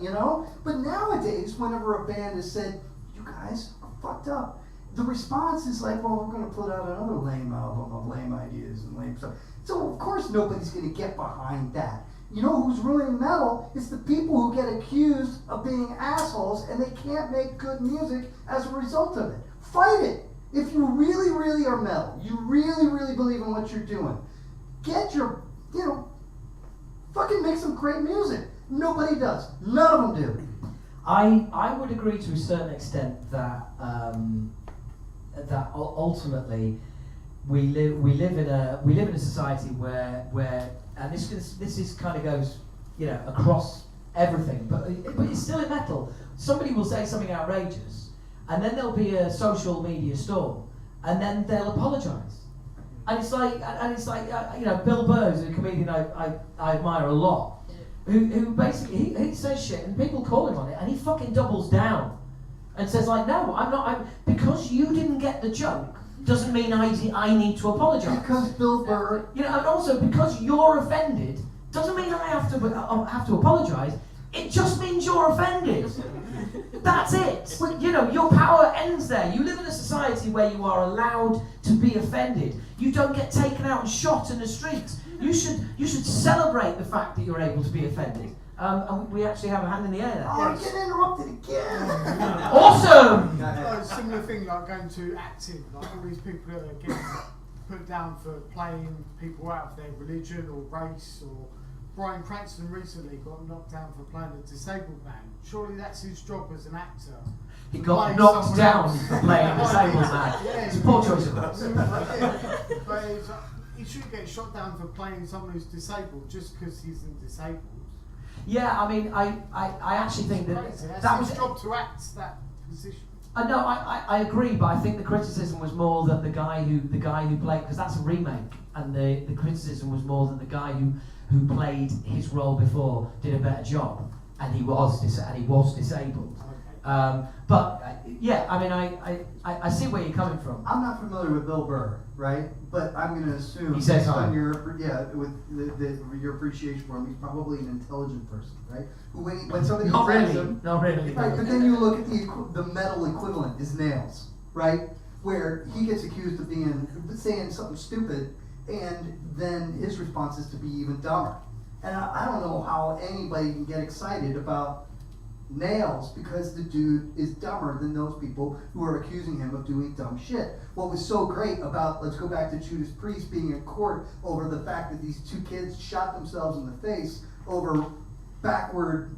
But nowadays, whenever a band has said, "You guys are fucked up," the response is like, "Well, we're going to put out another lame album of lame ideas and lame stuff." So of course nobody's going to get behind that. You know who's ruining metal? It's the people who get accused of being assholes and they can't make good music as a result of it. Fight it. If you really, really are metal, you really, really believe in what you're doing, get your, fucking make some great music. Nobody does. None of them do. I would agree to a certain extent that ultimately we live in a society where and this is kind of goes across everything, but it's still in metal. Somebody will say something outrageous, and then there'll be a social media storm, and then they'll apologise. And it's like Bill Burr is a comedian I admire a lot, who basically he says shit and people call him on it, and he fucking doubles down and says like, no, because you didn't get the joke doesn't mean I need to apologise. Because Bill Burr, and also because you're offended doesn't mean I have to apologise. It just means you're offended. That's it. Your power ends there. You live in a society where you are allowed to be offended. You don't get taken out and shot in the streets. You should celebrate the fact that you're able to be offended. And we actually have a hand in the air there. oh, I'm getting interrupted again. Awesome! A similar thing like going to acting, like all these people that are getting put down for playing people out of their religion or race, or Bryan Cranston recently got knocked down for playing a disabled man. Surely that's his job as an actor. He to got play knocked someone down else. for playing a disabled man. Yeah, It's a poor choice of words. But he shouldn't get shot down for playing someone who's disabled just because he's disabled. Yeah, I mean, I actually think Crazy. that That's was his job to act that position. No, I agree, but I think the criticism was more that the guy who played, because that's a remake, and the criticism was more that the guy who played his role before did a better job, and he was disabled. But yeah, I mean, I see where you're coming from. I'm not familiar with Bill Burr, right? But I'm going to assume He says based on hi. with your appreciation for him, he's probably an intelligent person, right? Who when somebody Not attacks really, him, not really. right? But then you look at the metal equivalent is Nails, right? Where he gets accused of saying something stupid, and then his response is to be even dumber. And I don't know how anybody can get excited about Nails because the dude is dumber than those people who are accusing him of doing dumb shit. What was so great about, let's go back to Judas Priest being in court over the fact that these two kids shot themselves in the face over backward,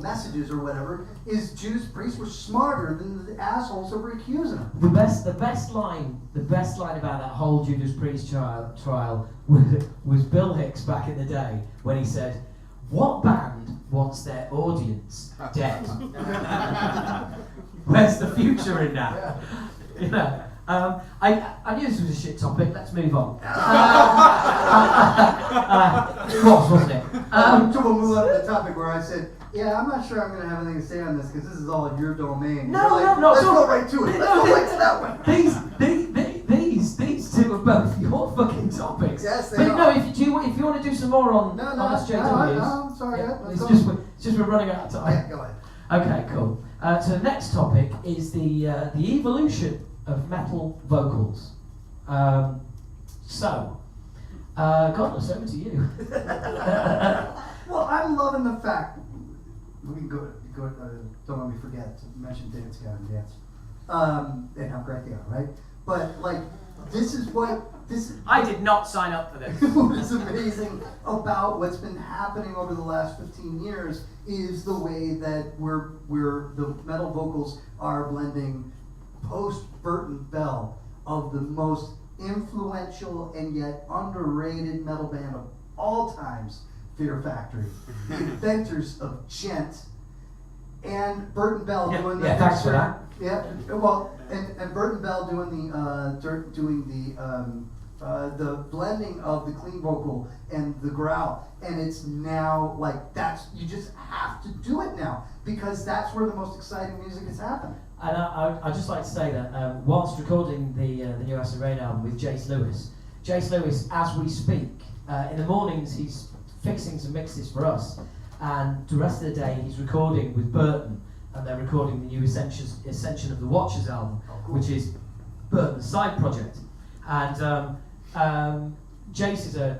messages or whatever, is Judas Priest was smarter than the assholes that were accusing him. The best line about that whole Judas Priest trial was Bill Hicks back in the day when he said, "What band wants their audience dead?" Where's the future in that? I knew this was a shit topic. Let's move on. It wasn't it? So we'll move on to the topic where I said, yeah, I'm not sure I'm going to have anything to say on this because this is all in your domain. No. Let's go right to it. Let's go right to that one. These two are both your fucking topics. Yes, they but are. no, if you want to do some more on No, SJWs, I'm sorry. yeah, Let's it's go. just we're running out of time. Yeah, go ahead. Okay, cool. So the next topic is the evolution of metal vocals. Godless, over to you. Well, I'm loving the fact. We can go. Don't let me forget to mention Dance Gavin Dance, and how great they are, right? But this is what I did not sign up for this. what is amazing about what's been happening over the last 15 years is the way that the metal vocals are blending post Burton Bell of the most influential and yet underrated metal band of all times, Fear Factory, the inventors of Gent, and Burton Bell doing the thanks for that. Yeah, well, and Burton Bell doing the blending of the clean vocal and the growl, and it's now you just have to do it now because that's where the most exciting music is happening. And I'd just like to say that whilst recording the new Acid Rain album with Jace Lewis, as we speak, in the mornings he's fixing some mixes for us, and the rest of the day he's recording with Burton, and they're recording the new Ascension of the Watchers album, which is Burton's side project. And Jace is a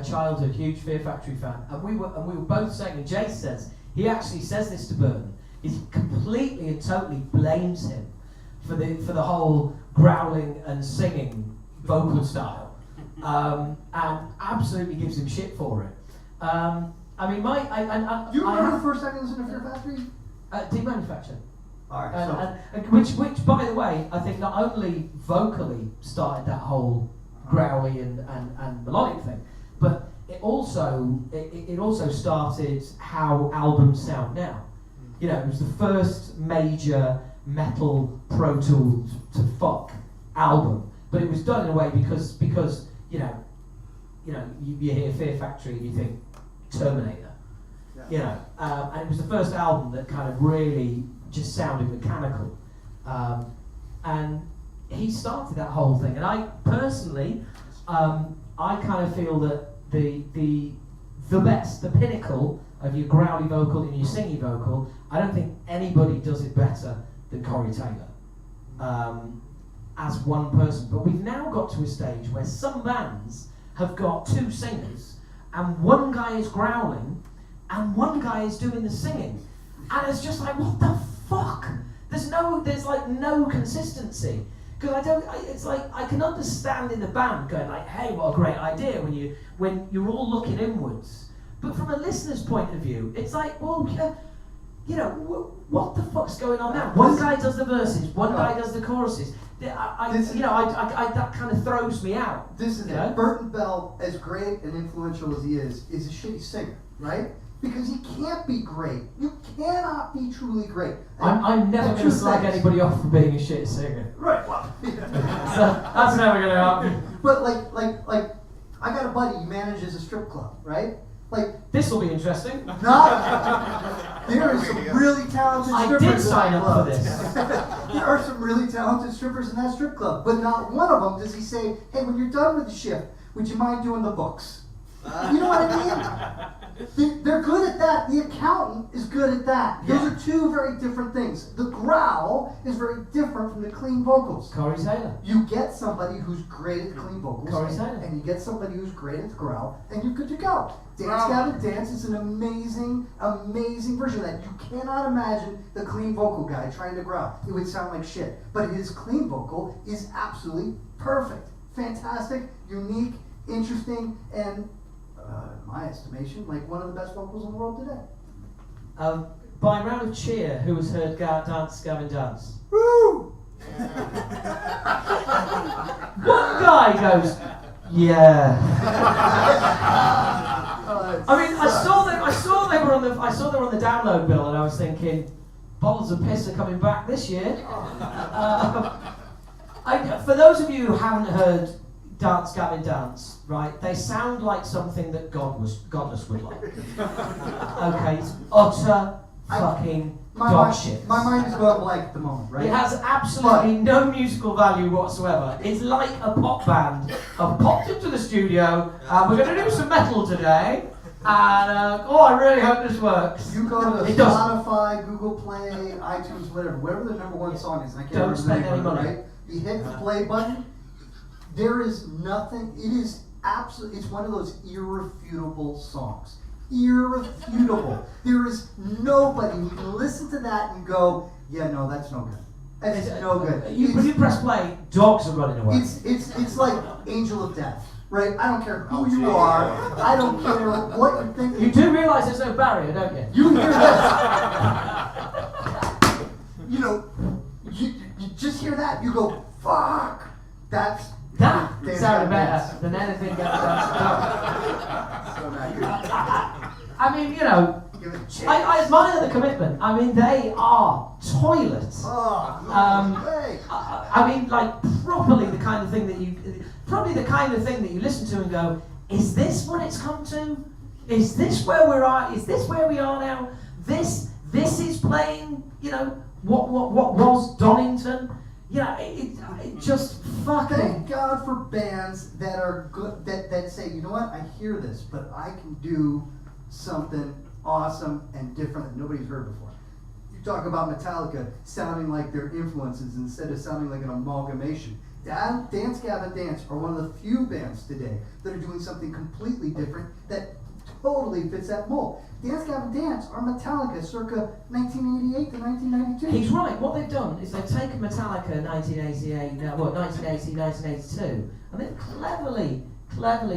childhood huge Fear Factory fan, and we were both saying, and Jace says he actually says this to Burton. He completely and totally blames him for the whole growling and singing vocal style, and absolutely gives him shit for it. I mean, You remember the first time you listened to Fear Factory? Demanufacture. All right, And which, by the way, I think not only vocally started that whole growly and melodic thing. But it also started how albums sound now. You know, it was the first major metal Pro Tools to fuck album, but it was done in a way because you hear Fear Factory and you think Terminator, you know, and it was the first album that kind of really just sounded mechanical, and he started that whole thing. And I personally, I kind of feel that the best, the pinnacle of your growly vocal and your singy vocal, I don't think anybody does it better than Corey Taylor as one person. But we've now got to a stage where some bands have got two singers, and one guy is growling and one guy is doing the singing, and it's just like, what the fuck? There's like no consistency. Because it's like I can understand in the band going like, hey, what a great idea when you're all looking inwards. But from a listener's point of view, it's like, well, you know, what the fuck's going on now? One guy does the verses, one guy does the choruses. That kind of throws me out. This is it. Burton Bell, as great and influential as he is a shitty singer, right? Because he can't be great. You cannot be truly great. I'm never going to slag anybody off for being a shit singer. Right. Well, so that's never going to happen. But like, I got a buddy. He manages a strip club, right? Like, this will be interesting. There are some really talented strippers. I did sign up for this. There are some really talented strippers in that strip club, but not one of them does he say, "Hey, when you're done with the shift, would you mind doing the books?" You know what I mean? They're good at that. The accountant is good at that. Those are two very different things. The growl is very different from the clean vocals. Corey Taylor. You get somebody who's great at clean vocals, Corey Taylor. and you get somebody who's great at the growl, and you're good to go. Dance Gavin Dance is an amazing, amazing version of that. You cannot imagine the clean vocal guy trying to growl. It would sound like shit. But his clean vocal is absolutely perfect. Fantastic, unique, interesting, and in my estimation, like one of the best vocals in the world today. By round of cheer, who has heard Gavin Dance? Woo! One guy goes, yeah. I mean, I saw they were on the download bill, and I was thinking, bottles of piss are coming back this year. For those of you who haven't heard Dance Gavin Dance, right? They sound like something that Godless would like. Okay, it's utter fucking dog shit. My mind is going blank at the moment, right? It has absolutely no musical value whatsoever. It's like a pop band have popped into the studio, and we're going to do some metal today, and I really hope this works. You go to Spotify, Google Play, iTunes, whatever the number one song is. I can't remember spend any money. Right? You hit the play button. There is nothing. It is absolutely. It's one of those irrefutable songs. Irrefutable. There is nobody who can listen to that and go, yeah, no, that's no good. That's no good. You press play, dogs are running away. It's like Angel of Death, right? I don't care who you are. I don't care what you think. You do realise there's no barrier, don't you? You hear this. You know, you just hear that. You go, fuck. That sounded better than anything else. So not good. I mean, you know, I admire the commitment. I mean, they are toilets. Oh, I mean, like probably the kind of thing that you listen to and go, is this what it's come to? Is this where we're at? Is this where we are now? This is playing. You know, what was Donington? Yeah, it just fucking. Thank God for bands that are good, that say, you know what, I hear this, but I can do something awesome and different that nobody's heard before. You talk about Metallica sounding like their influences instead of sounding like an amalgamation. Dance Gavin Dance are one of the few bands today that are doing something completely different that totally fits that mold. Dance Gavin Dance are Metallica circa 1988 to 1992. He's right. What they've done is they've taken Metallica 1980, 1982, and they've cleverly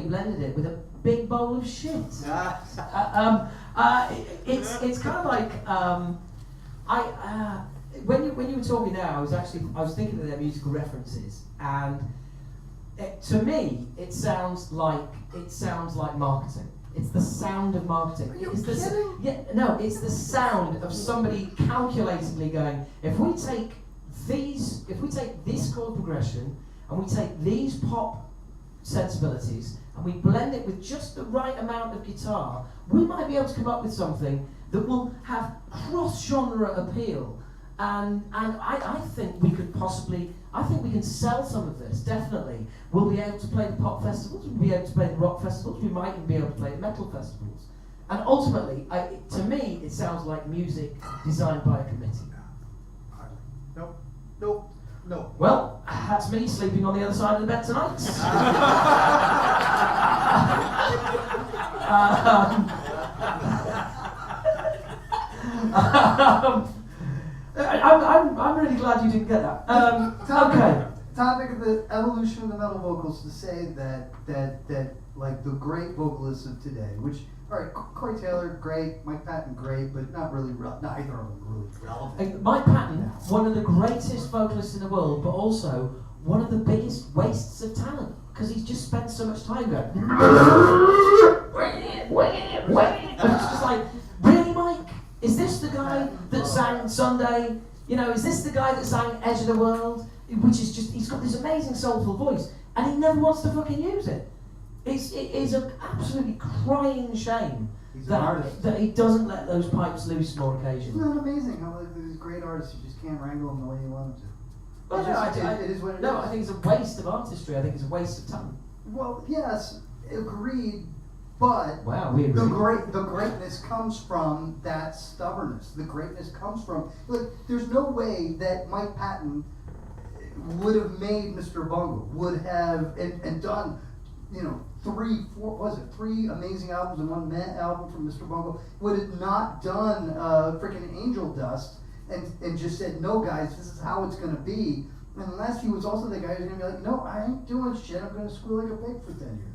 blended it with a big bowl of shit. It's kind of like when you were talking now, I was thinking of their musical references, and to me, it sounds like marketing. It's the sound of marketing. Are you It's the kidding? it's the sound of somebody calculatingly going, if we take this chord progression and we take these pop sensibilities and we blend it with just the right amount of guitar, we might be able to come up with something that will have cross-genre appeal. And I think we could possibly, I think we can sell some of this, definitely. We'll be able to play the pop festivals, we'll be able to play the rock festivals, we might even be able to play the metal festivals. And ultimately, to me, it sounds like music designed by a committee. Nope. Nope. No. Well, that's me sleeping on the other side of the bed tonight. I'm really glad you didn't get that. Okay. Topic of the evolution of the metal vocals, to say that like the great vocalists of today, which, all right, Corey Taylor, great, Mike Patton, great, but not really, neither of them really relevant. Mike Patton, one of the greatest vocalists in the world, but also one of the biggest wastes of talent, because he's just spent so much time going. And it's just like, really, Mike? Is this the guy that sang Sunday? You know, is this the guy that sang Edge of the World? Which is just, he's got this amazing soulful voice, and he never wants to fucking use it. It is an absolutely crying shame that he doesn't let those pipes loose more occasionally. Isn't that amazing how like, these great artists, you just can't wrangle them the way you want them to? Well, It is what it is. I think it's a waste of artistry. I think it's a waste of talent. Well, yes, agreed, but Wow, we agree. the greatness comes from that stubbornness. The greatness comes from, like, there's no way that Mike Patton would have made Mr. Bungle, would have and done, you know, three amazing albums and one meh album from Mr. Bungle, would have not done freaking Angel Dust and just said, no guys, this is how it's gonna be. Unless he was also the guy who's gonna be like, no, I ain't doing shit, I'm gonna squeal like a pig for 10 years.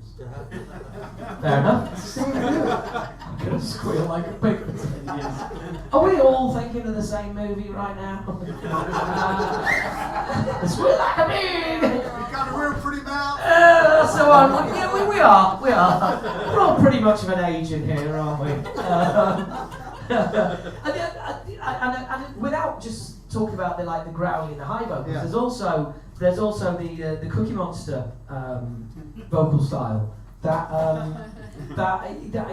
Fair enough. It's the same dude. I'm gonna squeal like a pig for 10 years. Are we all thinking of the same movie right now? Squeal like a pig! You got a real pretty mouth. So on. Yeah, we are. We're all pretty much of an age in here, aren't we? And without just talking about the growling and the high vocals, Yeah. there's also the Cookie Monster vocal style that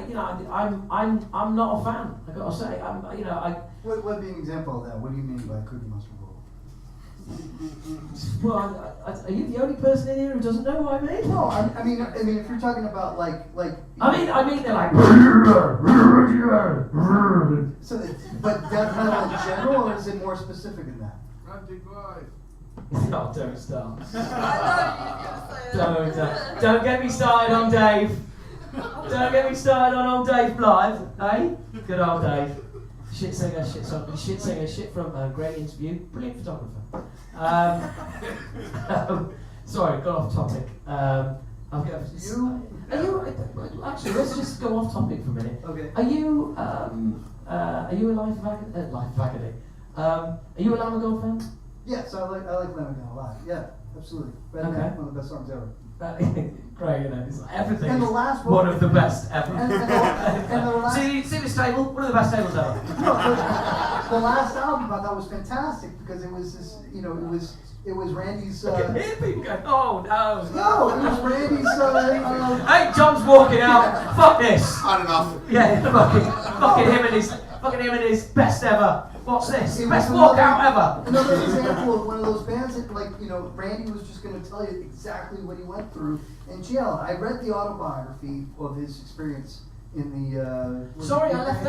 you know I'm not a fan. I gotta say What would be an example of that? What do you mean by Cookie Monster vocal? Well, are you the only person in here who doesn't know what I mean? No, I mean, if you're talking about like. I mean, they're like. So, but death metal in general, or is it more specific than that? No, don't start. Don't get me started on Dave. Don't get me started on old Dave Blythe, eh? Good old Dave. Shit singer, shit from great interview, brilliant photographer. Sorry, got off topic. Actually, let's just go off topic for a minute. Okay. Are you a Life of Agony? Are you a Lamb of God fan? Yes, I like Lamb of God a lot. Yeah, absolutely. Red Okay. Man, one of the best songs ever. Great, you know, it's like everything. And the is last one one- of the best ever. And the last, See this table? One of the best tables ever. the last album I thought was fantastic because it was this, you know, it was Randy's. I can hear people going, oh no. No, it was Randy's. Hey, John's walking out. Fuck this. Had enough. Yeah, fucking him and his best ever. What's this? It Best was walkout ever. Another example of one of those bands that, like, you know, Randy was just going to tell you exactly what he went through in jail. I read the autobiography of his experience in the. Sorry, I left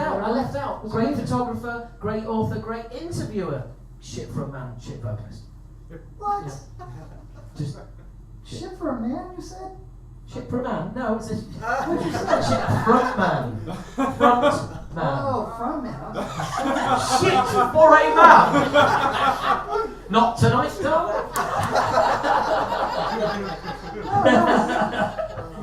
out. Great photographer, great author, great interviewer. Shit for a man, shit vocalist. What? Yeah. Just Shit for a man, you said? shit for a man? No, it's a what did you say? Shit front man. Front man. Oh, front man. Shit for a man. Not tonight, darling.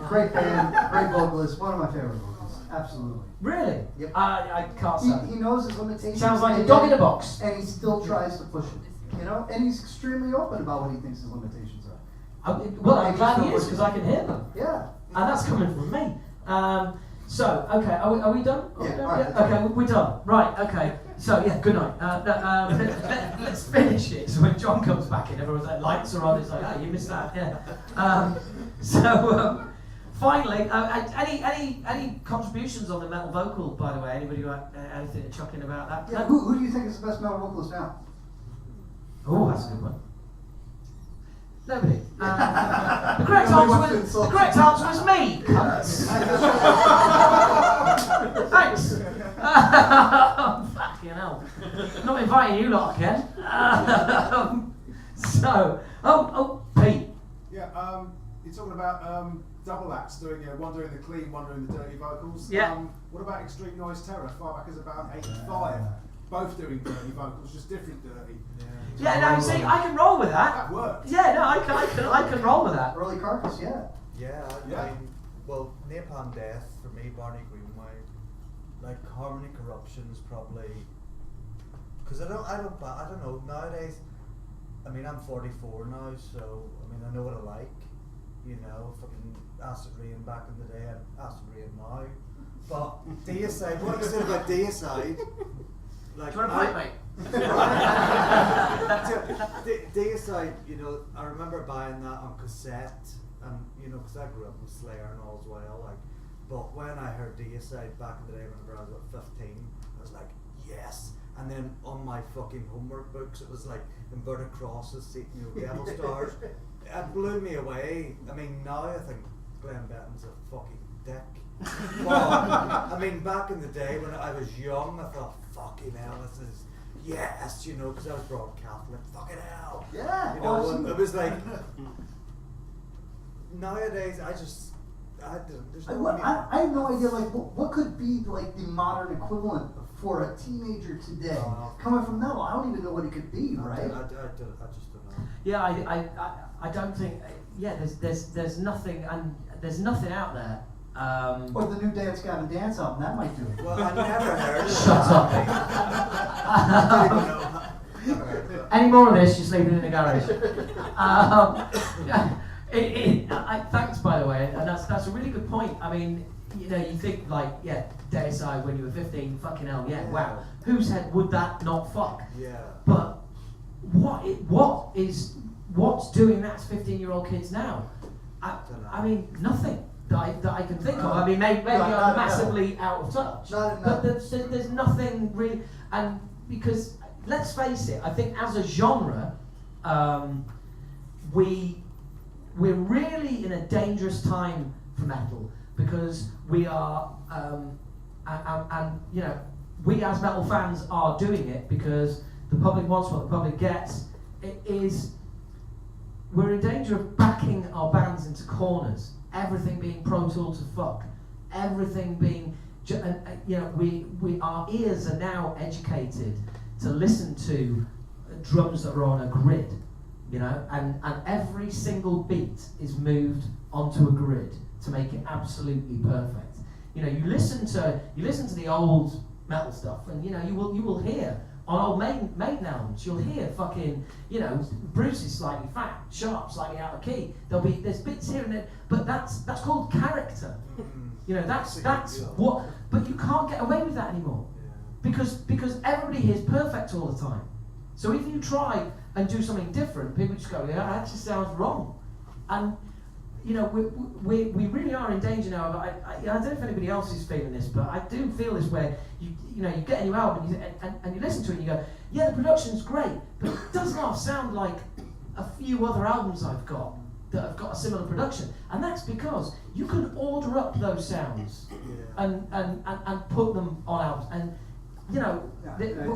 Great band, great vocalist, one of my favorite vocalists. Absolutely. Really? Yep. I can't stand He it. knows his limitations. Sounds like a and dog yet- in a box. And he still tries to push it, you know? And he's extremely open about what he thinks his limitations are. Well, I'm glad he is because I can hear them, Yeah. and that's coming from me. So, okay, are we done? Are we Yeah, done? alright. Okay, we're done. Right, okay. So, yeah, good night. Let's finish it. So when John comes back in, everyone's like, lights are on. It's like, oh, you missed that. Yeah. Finally, any contributions on the metal vocal? By the way, anybody got anything to chuck in about that? Yeah. Who do you think is the best metal vocalist now? Oh, that's a good one. Nobody. The correct Nobody answer wants to was insult the correct you. answer was me. Cunts. Thanks. Fucking hell. Not inviting you lot again. Pete. Yeah, you're talking about double acts doing, one doing the clean, one doing the dirty vocals. Yeah. What about Extreme Noise Terror? Far back as about 85. Both doing dirty vocals, just different dirty. Yeah, no, see, I can roll with that. That worked. Yeah, no, I can roll with that. Early Carcass, yeah. Yeah, Yeah. I mean, well, Napalm Death for me, Barney Greenway, like Harmony Corruption is probably, because I don't know nowadays. I mean, I'm 44 now, so I mean I know what I like. Fucking Acid Rain back in the day and Acid Rain now. But Deicide, what you said about Deicide, like Do you want to fight, mate? Deicide, I remember buying that on cassette, and because I grew up with Slayer and all as well. Like, but when I heard Deicide back in the day, whenever I was about 15, I was like, yes. And then on my fucking homework books, it was like inverted crosses, devil stars. It blew me away. I mean, now I think Glenn Benton's a fucking dick. But, I mean, back in the day when I was young, I thought, fucking hell, this is, yes, because I was brought up Catholic, fucking hell. Yeah. And it was like, nowadays, there's no I have no idea, like, what could be, like, the modern equivalent for a teenager today? Coming from metal, I don't even know what it could be, right? I just don't know. Yeah, I don't think. Yeah, there's nothing, and there's nothing out there. Or the new Dance Gavin Dance album, that might do it. Well, I never heard of it. Shut up. I don't even know. Never heard of it. Any more of this, just leave it in the garage. Thanks, by the way, and that's a really good point. I mean, you think like, Deicide when you were 15, fucking hell, wow. Whose head would that not fuck? Yeah. But what's doing that to 15-year-old kids now? I mean, nothing that I can think of. I mean, maybe I'm massively out of touch. But there's nothing really, and because let's face it, I think as a genre, we're really in a dangerous time for metal because we are, we as metal fans are doing it because the public wants what the public gets. We're in danger of backing our bands into corners. Everything being Pro Tool to fuck. Everything being, our ears are now educated to listen to drums that are on a grid, and every single beat is moved onto a grid to make it absolutely perfect. You listen to the old metal stuff, and you will hear on old Maiden albums, you'll hear fucking, Bruce is slightly fat, Sharp slightly out of key. There's bits here and there, but that's called character. That's what. But you can't get away with that anymore, because everybody hears perfect all the time. So if you try and do something different, people just go, that just sounds wrong, and. We really are in danger now. I don't know if anybody else is feeling this, but I do feel this where you get a new album and you listen to it and you go, yeah, the production's great, but it does not sound like a few other albums I've got that have got a similar production, and that's because you can order up those sounds and put them on albums, and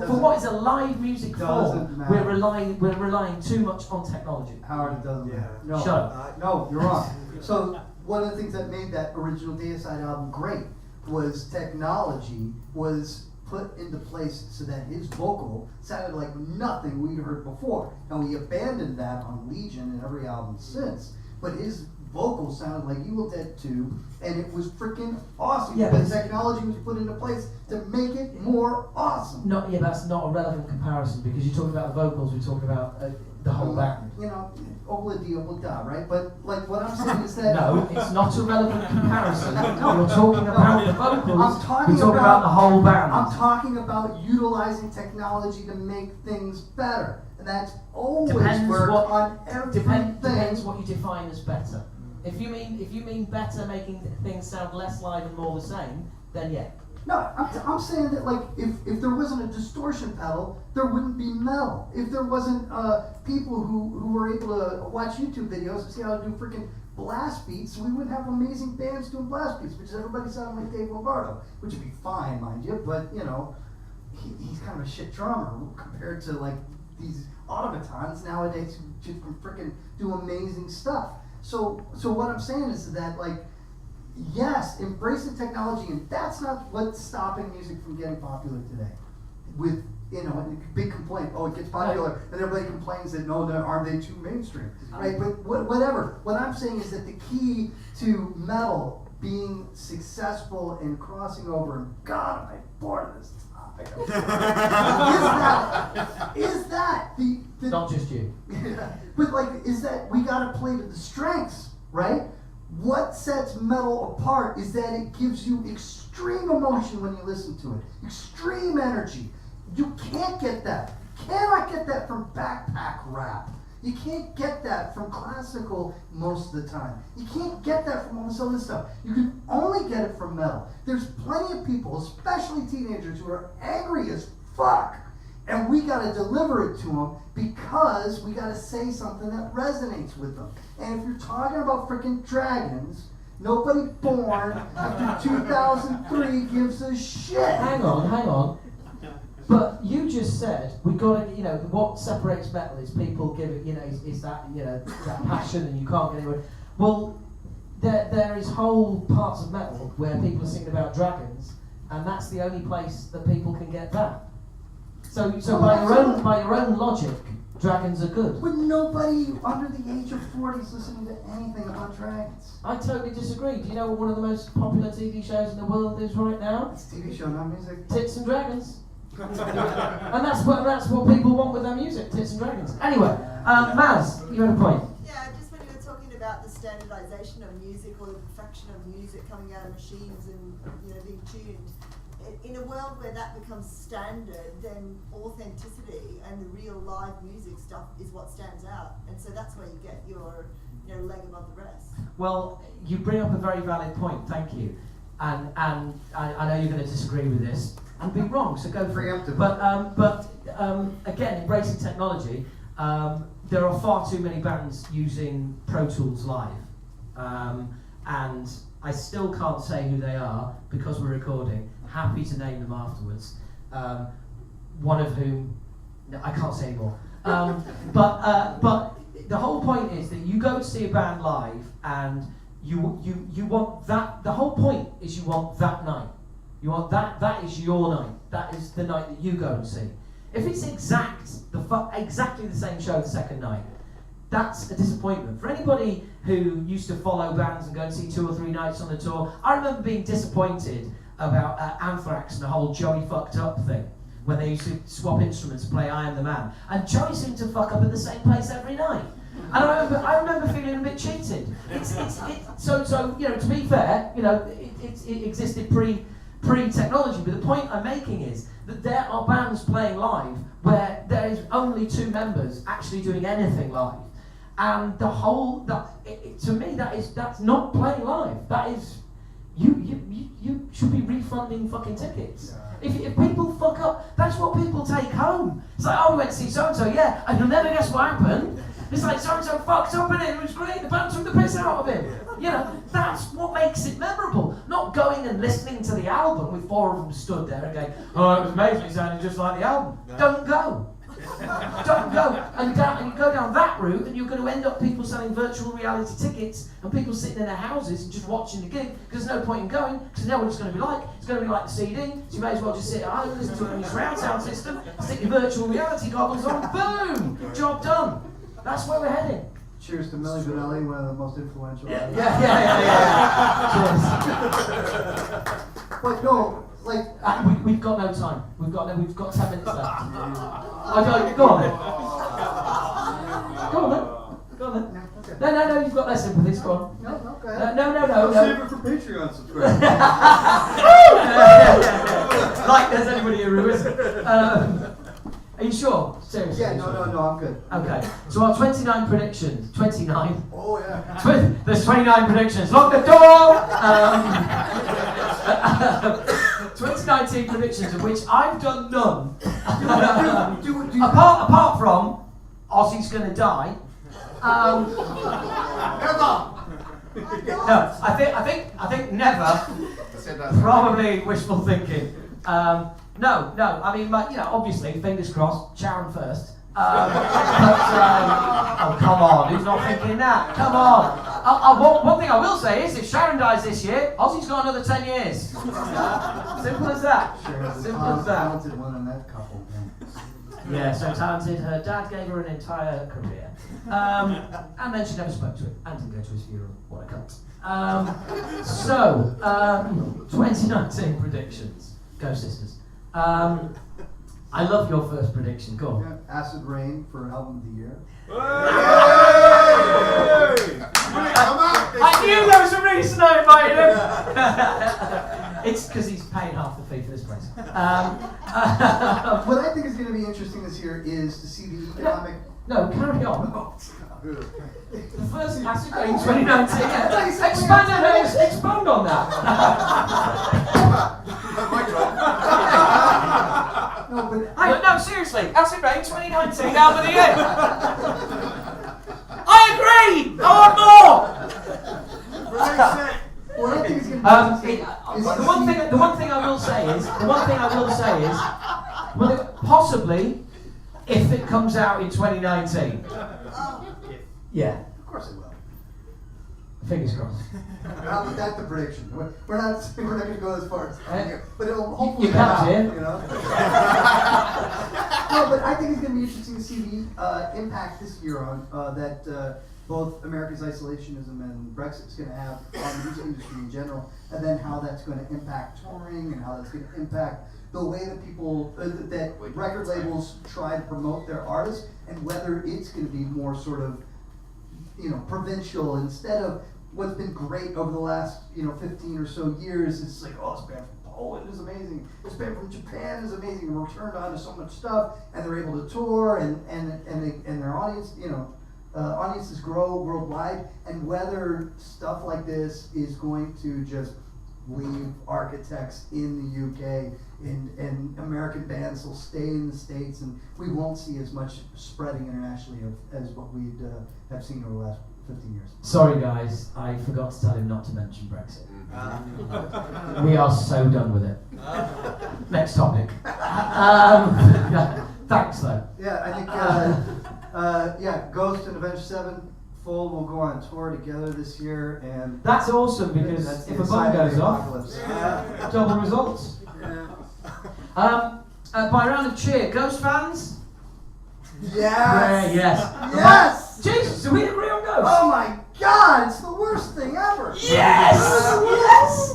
for what is a live music form, we're relying too much on technology. Howard, it doesn't matter. No, Shut up. No, you're wrong. So one of the things that made that original Deicide album great was technology was put into place so that his vocal sounded like nothing we'd heard before. And we abandoned that on Legion and every album since. But his vocal sounded like Evil Dead 2, and it was freaking awesome. Yeah, but technology was put into place to make it more awesome. That's not a relevant comparison because you're talking about the vocals. We're talking about the whole band. You know, obla-di, obla-da, right? But like what I'm saying is that No, it's not a relevant comparison. You're talking about the vocals. I'm talking You're talking about the whole band. I'm talking about utilizing technology to make things better, and that's always worked on everything. Depends what you define as better. If you mean better, making things sound less live and more the same, then yeah. No, I'm saying that like if there wasn't a distortion pedal, there wouldn't be metal. If there wasn't people who were able to watch YouTube videos and see how to do freaking blast beats, we wouldn't have amazing bands doing blast beats because everybody sounded like Dave Lombardo, which would be fine, mind you. But you know, he's kind of a shit drummer compared to like these automatons nowadays who can freaking do amazing stuff. So what I'm saying is that like. Yes, embrace the technology, and that's not what's stopping music from getting popular today. With, you know, a big complaint, oh, it gets popular, and everybody complains that, no, aren't they too mainstream, right? But whatever. What I'm saying is that the key to metal being successful and crossing over, and God, am I bored of this topic, is that the Not just you. but like, is that we gotta play to the strengths, right? What sets metal apart is that it gives you extreme emotion when you listen to it. Extreme energy. You can't get that. You cannot get that from backpack rap. You can't get that from classical most of the time. You can't get that from all this other stuff. You can only get it from metal. There's plenty of people, especially teenagers, who are angry as fuck. And we gotta deliver it to them because we gotta say something that resonates with them. And if you're talking about freaking dragons, nobody born after 2003 gives a shit. Hang on. But you just said we gotta, you know, what separates metal is people give it, you know, is that, you know, that passion and you can't get anywhere. Well, there is whole parts of metal where people are singing about dragons, and that's the only place that people can get that. So by your own logic, dragons are good. But nobody under the age of 40 is listening to anything about dragons. I totally disagree. Do you know what one of the most popular TV shows in the world is right now? It's a TV show, not music. Tits and Dragons. And that's what people want with their music, tits and dragons. Anyway, Maz, you had a point. Yeah, just when you were talking about the standardization of music or the perfection of music coming out of machines and, you know, being tuned. In a world where that becomes standard, then authenticity and the real live music stuff is what stands out, and so that's where you get your, you know, leg above the rest. Well, you bring up a very valid point. Thank you, and I know you're going to disagree with this and be wrong. So go for it. But again, embracing technology, there are far too many bands using Pro Tools Live, and I still can't say who they are because we're recording. Happy to name them afterwards. One of whom, no, I can't say anymore. But the whole point is that you go to see a band live and you want that. The whole point is you want that night. You want that is your night. That is the night that you go and see. If it's exactly the same show the second night, that's a disappointment. For anybody who used to follow bands and go and see 2 or 3 nights on the tour, I remember being disappointed about Anthrax and the whole Joey fucked up thing, when they used to swap instruments and play I Am the Man. And Joey seemed to fuck up at the same place every night. And I remember feeling a bit cheated. So you know, to be fair, you know, it existed pre-technology, but the point I'm making is that there are bands playing live where there is only 2 members actually doing anything live. And the whole, to me, that's not playing live. That is, you should be refunding fucking tickets. Yeah. If people fuck up, that's what people take home. It's like, oh, we went to see so-and-so, yeah, and you'll never guess what happened. It's like, so-and-so fucked up in it was great, the band took the piss out of him. You know, that's what makes it memorable. Not going and listening to the album with 4 of them stood there and going, oh, it was amazing, it sounded just like the album. No. Don't go. Don't go. And you go down that route, and you're going to end up people selling virtual reality tickets and people sitting in their houses and just watching the gig, because there's no point in going, because you know what it's going to be like. It's going to be like the CD, so you may as well just sit at home, listen to it on your surround sound system, stick your virtual reality goggles on, boom! Job done. That's where we're heading. Cheers to Milli Vanilli, one of the most influential. Yeah. Cheers. But no, like we've got no time. We've got 10 minutes left. Okay, go on then. Go on then. Go on then. No, okay. No, you've got their sympathies. Go on. No, go ahead. No. Save it for Patreon subscribers. Like there's anybody here who isn't. Are you sure? Seriously? Yeah, are you no, sure? I'm good. Okay, so our 29 predictions. 29? Oh, yeah. There's 29 predictions. Lock the door! 2019 predictions, of which I've done none. Apart from Ozzy's going to die. No, I think never. Probably wishful thinking. No. I mean, obviously, fingers crossed. Sharon first. Oh, come on. Who's not thinking that? Come on. One thing I will say is, if Sharon dies this year, Ozzy's got another 10 years. Simple as that. Sharon's Simple the as that. talented one in that couple. Yeah, so talented. Her dad gave her an entire career. And then she never spoke to him and didn't go to his funeral. What a cunt. 2019 predictions. Go Sisters. I love your first prediction. Go on. Yeah, Acid Rain for Album of the Year. I knew there was a reason I invited him. It's because he's paying half the fee for this place. What I think is going to be interesting this year is to see the economic. No, carry on. The first Acid Rain 2019. Expand on that. No, seriously. Acid Rain 2019 album of the year. I agree. I want more. What I think is going to be the one thing I will say is, well, possibly, if it comes out in 2019. Yeah. Of course it will. Fingers crossed. That's the prediction. We're not going to go as far as but it'll hopefully You can't, come out, yeah. you know. No, but I think it's going to be interesting to see the impact this year on that both America's isolationism and Brexit is going to have on the music industry in general, and then how that's going to impact touring and how that's going to impact the way that people that record labels try to promote their artists, and whether it's going to be more sort of provincial instead of what's been great over the last 15 or so years. It's like, oh, this band from Poland is amazing, this band from Japan is amazing, and we're turned on to so much stuff, and they're able to tour and their audience audiences grow worldwide, and whether stuff like this is going to just leave architects in the UK and American bands will stay in the States, and we won't see as much spreading internationally as what we'd have seen over the last 15 years. Sorry guys, I forgot to tell him not to mention Brexit. We are so done with it. Next topic. Thanks though. Yeah, I think Ghost and Avenged Sevenfold will go on tour together this year, and That's awesome because that's if the a bomb side of goes the off, apocalypse. double results. By round of cheer, Ghost fans? Yes. Yes. Yes. Jesus, do we agree on Ghost? Oh my God! It's the worst thing ever. Yes! Yes.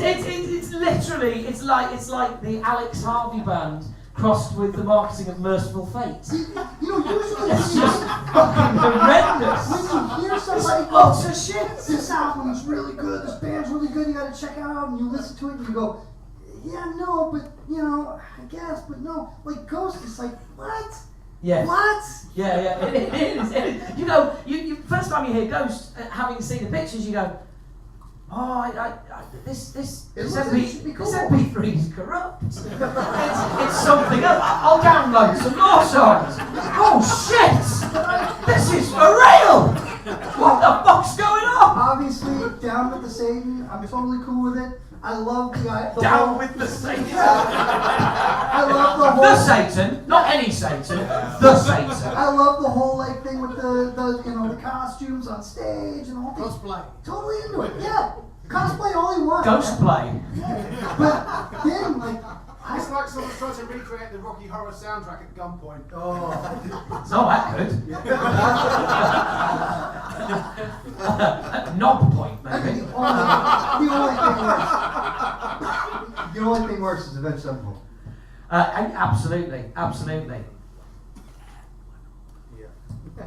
It's literally, it's like the Alex Harvey band crossed with the marketing of Merciful Fate. Usually It's just fucking horrendous. when you hear somebody go, Utter shit. this album's really good, this band's really good, you gotta check it out, and you listen to it and you go, yeah, no, but I guess, but no. Like Ghost is like, what? Yeah. What? Yeah, it is. You first time you hear Ghost, having seen the pictures, you go, oh, this MP3 is corrupt. It's something else. I'll download some more songs. Oh shit! This is for real. What the fuck's going on? Obviously, Down with the Satan, I'm totally cool with it. I love the Down whole, with the Satan. I love the whole. The Satan, not any Satan. The Satan. I love the whole thing with the costumes on stage and the whole thing. Cosplay. Totally into it. Yeah, cosplay all you want. Ghost play. But then It's like someone's trying to recreate the Rocky Horror soundtrack at gunpoint. oh, It's not that good. Knob point, I maybe. mean, the only thing worse is Avenged Sevenfold. Absolutely. Yeah.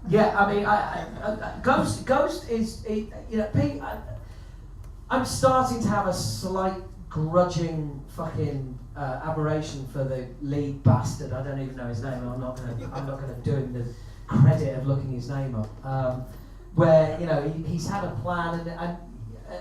Yeah, I mean, Ghost is, Pete. I'm starting to have a slight grudging fucking admiration for the lead bastard. I don't even know his name. I'm not gonna do him the credit of looking his name up. Where he's had a plan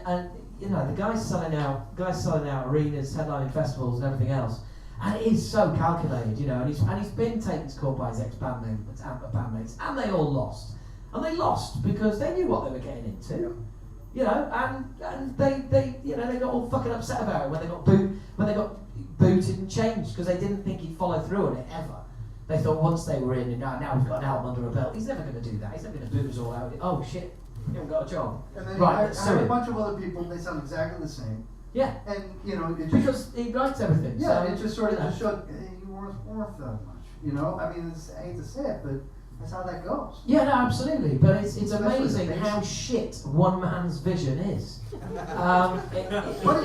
and the guy's selling out arenas, headlining festivals, and everything else. And it is so calculated, and he's been taken to court by his ex-bandmates, and they all lost. And they lost because they knew what they were getting into, and they got all fucking upset about it when they got booted and changed because they didn't think he'd follow through on it ever. They thought once they were in, and now we've got an album under a belt, he's never going to do that. He's never going to boot us all out. Oh shit, you haven't got a job. And then right, I have a bunch of other people. They sound exactly the same. Yeah, and it just, because he writes everything. Yeah, so it just sort of just showed you weren't worth that much. I mean, I hate to say it, but that's how that goes. Yeah, no, absolutely. But it's amazing the how shit one man's vision is. But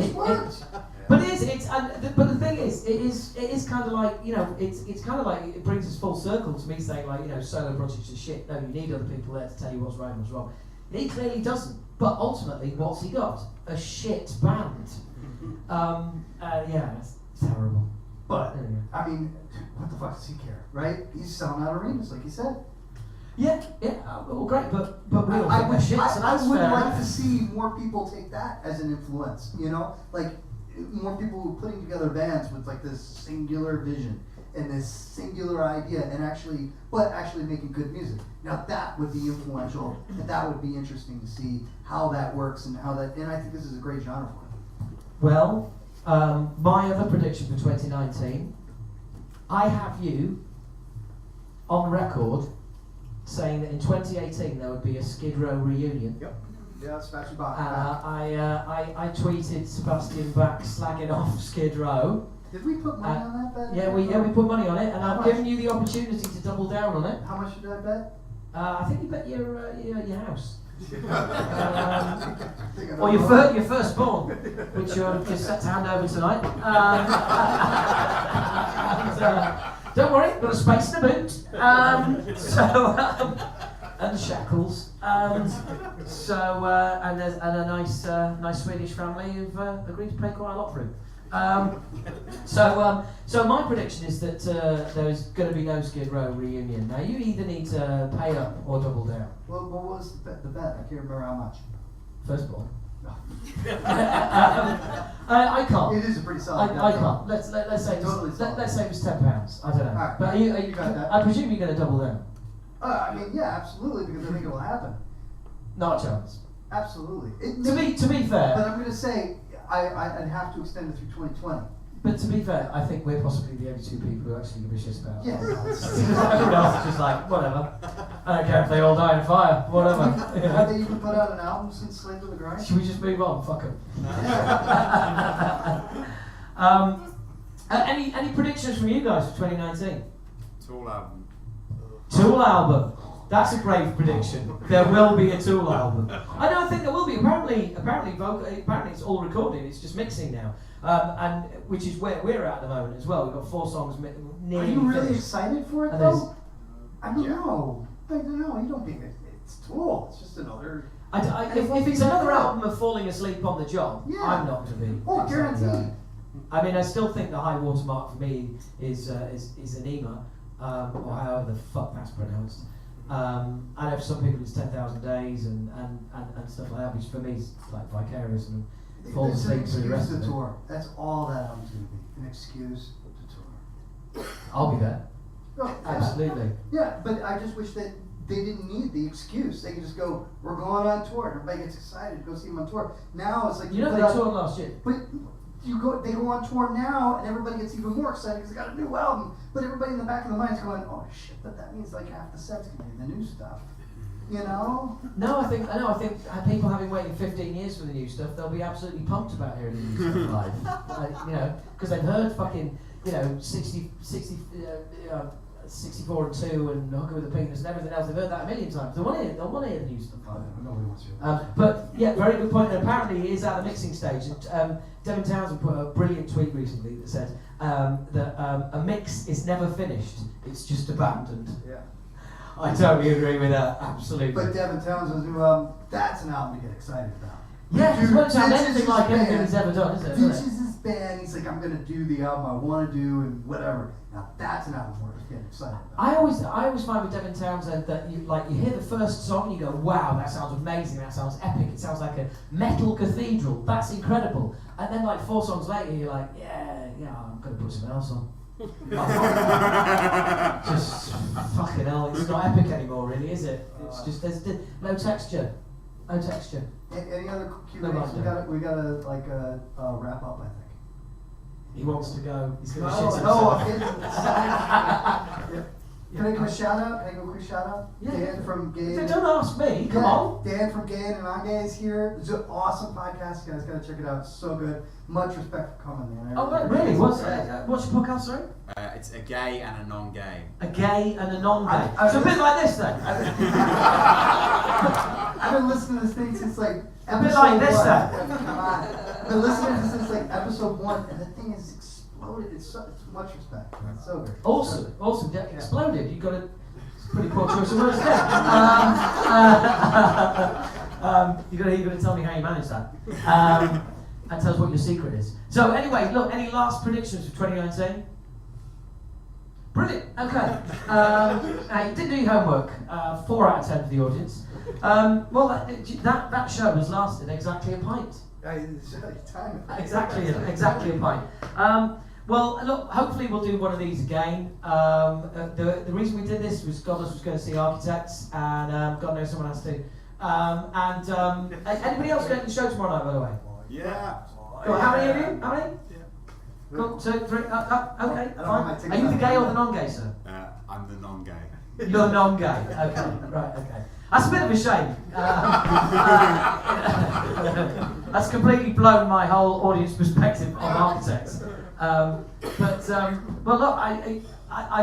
it's worked. But it is. But the thing is, it is kind of like it's kind of like it brings us full circle to me saying like solo projects are shit. No, you need other people there to tell you what's right and what's wrong. He clearly doesn't. But ultimately, what's he got? A shit band. Yeah, it's terrible. But I mean, what the fuck does he care, right? He's selling out arenas, like you said. Yeah. Well, great, but we all think we're shit, so that's would fair like enough. to see more people take that as an influence. Like more people putting together bands with like this singular vision and this singular idea, and actually making good music. Now that would be influential, and that would be interesting to see how that works and and I think this is a great genre for it. Well, my other prediction for 2019, I have you on record saying that in 2018 there would be a Skid Row reunion. Yep. Yeah, that's Sebastian Bach. I tweeted Sebastian Bach slagging off Skid Row. Did we put money on that bet? Yeah, we put money on it, and I've much? given you the opportunity to double down on it. How much did I bet? I think you bet your house. Or Or your firstborn, which you're just set to hand over tonight. Don't worry, got a space in the boot. And shackles. And there's a nice Swedish family who've agreed to pay quite a lot for him. So my prediction is that there's going to be no Skid Row reunion. Now you either need to pay up or double down. Well, what was the bet? I can't remember how much. Firstborn. I can't. It is a pretty solid bet. I can't. Let's say Totally solid. let's say it was £10. I don't know. Alright. But You got that. I presume you're going to double down. I mean, yeah, absolutely, because I think it will happen. Not a chance. Absolutely. To be fair. But I'm going to say I'd have to extend it through 2020. But to be fair, I think we're possibly the only two people who actually give a shit about it. Yeah. Everyone else is just like, whatever. I don't care if they all die in fire, whatever. Have they even put out an album since Slave to the Grind? Should we just move on? Fuck them. Any predictions from you guys for 2019? Tool album. Tool album. That's a grave prediction. There will be a Tool album. I don't think there will be. Apparently it's all recorded. It's just mixing now, and which is where we're at the moment as well. We've got 4 songs nearly Are you really finished. excited for it And though? I mean, no. You don't think it's Tool. It's just another. If it's another album of falling asleep on the job, Yeah. I'm not going to be. Oh, excited about guaranteed. it. I mean, I still think the high watermark for me is Anema, or however the fuck that's pronounced. I know for some people it's 10,000 days and stuff like that, which for me is like vicarious and falls It's an asleep through the rest excuse of to it. tour. That's all that album's going to be. An excuse to tour. I'll be there. Oh, yeah. Absolutely. Yeah, but I just wish that they didn't need the excuse. They could just go, we're going on tour. Everybody gets excited to go see them on tour. Now it's like You know put they out- toured last year. But they go on tour now, and everybody gets even more excited because they got a new album. But everybody in the back of the mind is going, "Oh shit!" But that means like half the set's gonna be the new stuff, you know? No, I think people having waited 15 years for the new stuff, they'll be absolutely pumped about hearing the new stuff live. Because they've heard fucking 60 64 and 2 and Hooker with the Penis and everything else. They've heard that a million times. They want to hear the new stuff. Nobody wants to hear that. But yeah, very good point. And apparently he is at the mixing stage. And, Devin Townsend put a brilliant tweet recently that said that a mix is never finished, it's just abandoned. Yeah. I totally agree with that, absolutely. But Devin Townsend, that's an album to get excited about. Yeah, it won't sound anything ditches like his anything band, he's ever done, is it? Ditches his band, he's like, I'm going to do the album I want to do and whatever. Now that's an album worth getting excited about. I always find with Devin Townsend that you hear the first song and you go, wow, that sounds amazing, that sounds epic, it sounds like a metal cathedral, that's incredible. And then like 4 songs later you're like, yeah, I'm going to put something else on. Just fucking hell, it's not epic anymore really, is it? It's just, there's no texture. No texture. Any other Q&As? No, we gotta wrap up, I think. He wants to go. He's going to No, shit no. himself. Can I give a shout out? Can I give a quick shout out? Yeah. Dan from Gay. Don't ask me. Come on. Dan from Gay and Non-Gay is here. It's an awesome podcast. You guys gotta check it out. It's so good. Much respect for coming, man. Oh, wait, really? What's your podcast, sorry? It's a gay and a non-gay. A gay and a non-gay. So a bit like this then. I've been listening to this thing since like A bit episode like this 1. then. Come on. I've been listening to this since like episode 1, and the thing has exploded. It's much respect. It's so good. Awesome. Yeah, exploded. You got a pretty poor choice of words there. You're gonna tell me how you managed that. And tell us what your secret is. So anyway, look, any last predictions for 2019? Brilliant. Okay. You didn't do your homework. 4 out of 10 for the audience. Well, that show has lasted exactly a pint. Exactly a pint. Well, look, hopefully we'll do one of these again. The reason we did this was Godless was going to see Architects, and God knows someone has to. Anybody else going to the show tomorrow night, by the way? Yeah. Cool. How many of you? How many? Yeah. Cool. So 3. Okay, fine. my Are you the gay or the non-gay, sir? I'm the non-gay. You're non-gay. Okay. Right. Okay. That's a bit of a shame. That's completely blown my whole audience perspective on Architects. Well, look, I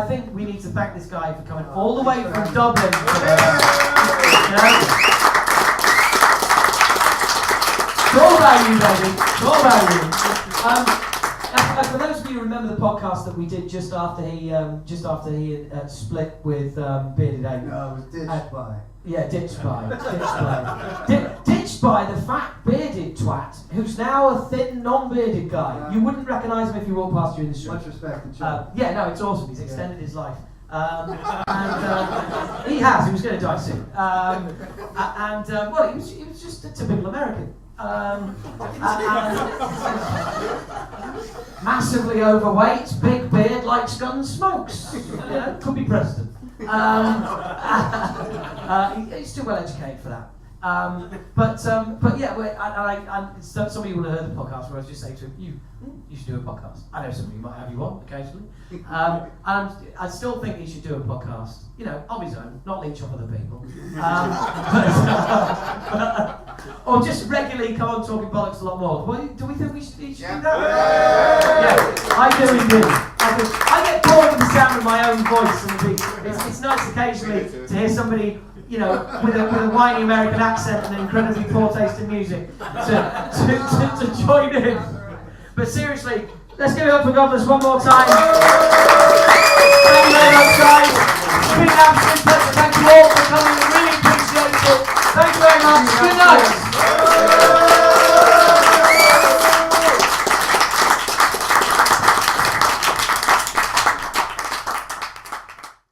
think we need to thank this guy for coming all the way from Dublin. It's all about you, baby. It's all about you. For those of you who remember the podcast that we did just after he had split with Bearded Ape. No, it was ditched by. Yeah, ditched by the fat bearded twat who's now a thin non-bearded guy. You wouldn't recognise him if you walked past you in the street. Much respect to Chuck. Yeah, no, it's awesome. He's extended his life. He has. He was going to die soon. Well, he was just a typical American. Massively overweight, big beard, likes guns, smokes. Could be president. He's too well educated for that. But yeah, some of you will have heard the podcast where I was just saying to him, you should do a podcast. I know some of you might have you on occasionally. And I still think he should do a podcast, of his own, not leech off other people. Or just regularly come on talking bollocks a lot more. Well, do we think he should do that? Yeah, I do indeed. I get bored of the sound of my own voice, and it's nice occasionally to hear somebody, with a whiny American accent and an incredibly poor taste in music to join in. But seriously, let's give it up for Godless one more time. Thank you very much, guys. It's been an absolute pleasure. Thank you all for coming. We really appreciate it. Thank you very much. Good night.